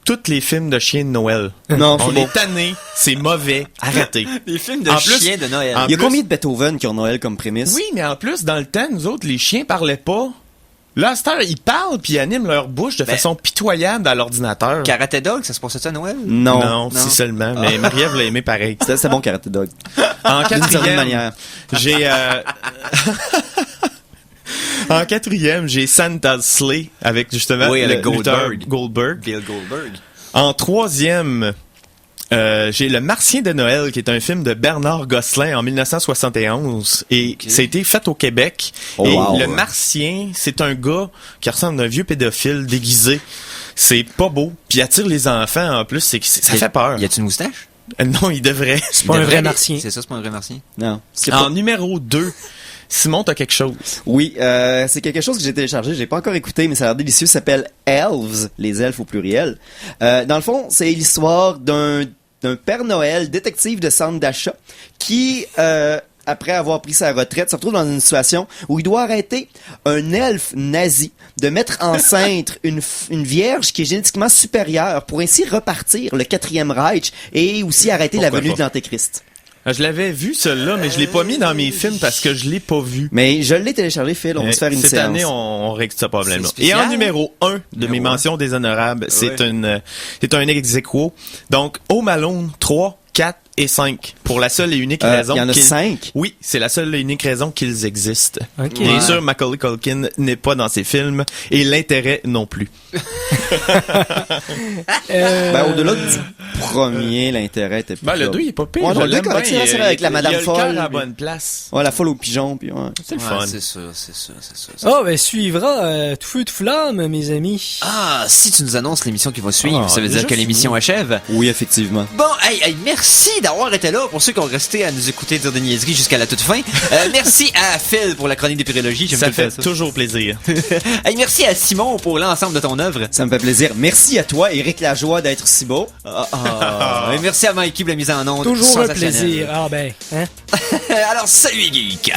tous les films de chiens de Noël. Non, On c'est bon. est tanné, c'est mauvais, arrêtez. Des films de En plus- chiens de Noël. en Il y a plus- combien de Beethoven qui ont Noël comme prémisse? Oui, mais en plus, dans le temps, nous autres, les chiens parlaient pas. Là, à cette heure, ils parlent puis ils animent leur bouche de façon pitoyable à l'ordinateur. Karate Dog, ça se passait ça à Noël? Non, si seulement. Mais Marie-Ève l'a aimé pareil. C'était bon, Karate Dog. En D'une certaine quatrième, manière. j'ai... En quatrième, j'ai Santa's Sleigh avec justement Oui, le avec lutteur Goldberg. Goldberg. Bill Goldberg. En troisième, j'ai Le Martien de Noël, qui est un film de Bernard Gosselin en 1971. Et ça a été fait au Québec. Oh, et wow. Le Martien, c'est un gars qui ressemble à un vieux pédophile déguisé. C'est pas beau. Puis il attire les enfants en plus. Ça fait peur. Y a-tu une moustache? Non, il devrait. C'est pas un vrai martien. C'est ça, c'est pas un vrai martien. Non. C'est En pas... numéro 2, Simon, t'as quelque chose. Oui, c'est quelque chose que j'ai téléchargé, j'ai pas encore écouté, mais ça a l'air délicieux, ça s'appelle Elves, les elfes au pluriel. Dans le fond, c'est l'histoire d'un Père Noël, détective de centre d'achat, qui après avoir pris sa retraite, se retrouve dans une situation où il doit arrêter un elfe nazi de mettre enceinte une vierge qui est génétiquement supérieure pour ainsi repartir le 4e Reich et aussi arrêter la venue de l'Antéchrist. Je l'avais vu, celui-là, mais je l'ai pas mis dans mes films parce que je l'ai pas vu. Mais je l'ai téléchargé, Phil. On va se faire une séance. Cette année, on règle ce problème-là. Et en numéro 1 de mes mentions déshonorables, c'est un ex-aequo. Donc, Home Alone 3, 4 et 5. Pour la seule et unique raison il y en a 5? Oui, c'est la seule et unique raison qu'ils existent. Okay. Bien sûr, Macaulay Culkin n'est pas dans ces films et l'intérêt non plus. Au-delà du premier, l'intérêt était plus le 2, il est pas pire. Ouais, le 2, quand tu restes avec la Madame Folle. Il a le cœur à la bonne place. Ouais, la folle aux pigeons, puis ouais. C'est le fun. C'est ça. Oh, ben, suivra tout feu de flamme, mes amis. Ah, si tu nous annonces l'émission qui va suivre, ça veut dire que l'émission achève. Oui, effectivement. Bon, hey, merci d'avoir été là pour ceux qui ont resté à nous écouter dire des niaiseries jusqu'à la toute fin. Merci à Phil pour la chronique d'épidémiologie. Ça fait toujours plaisir. Hey, merci à Simon pour l'ensemble de ton œuvre. Ça me fait plaisir. Merci à toi, Éric Lajoie, d'être si beau. Et merci à Mikey pour la mise en onde. Toujours un plaisir. Ah ben, hein? Alors, salut les geeks!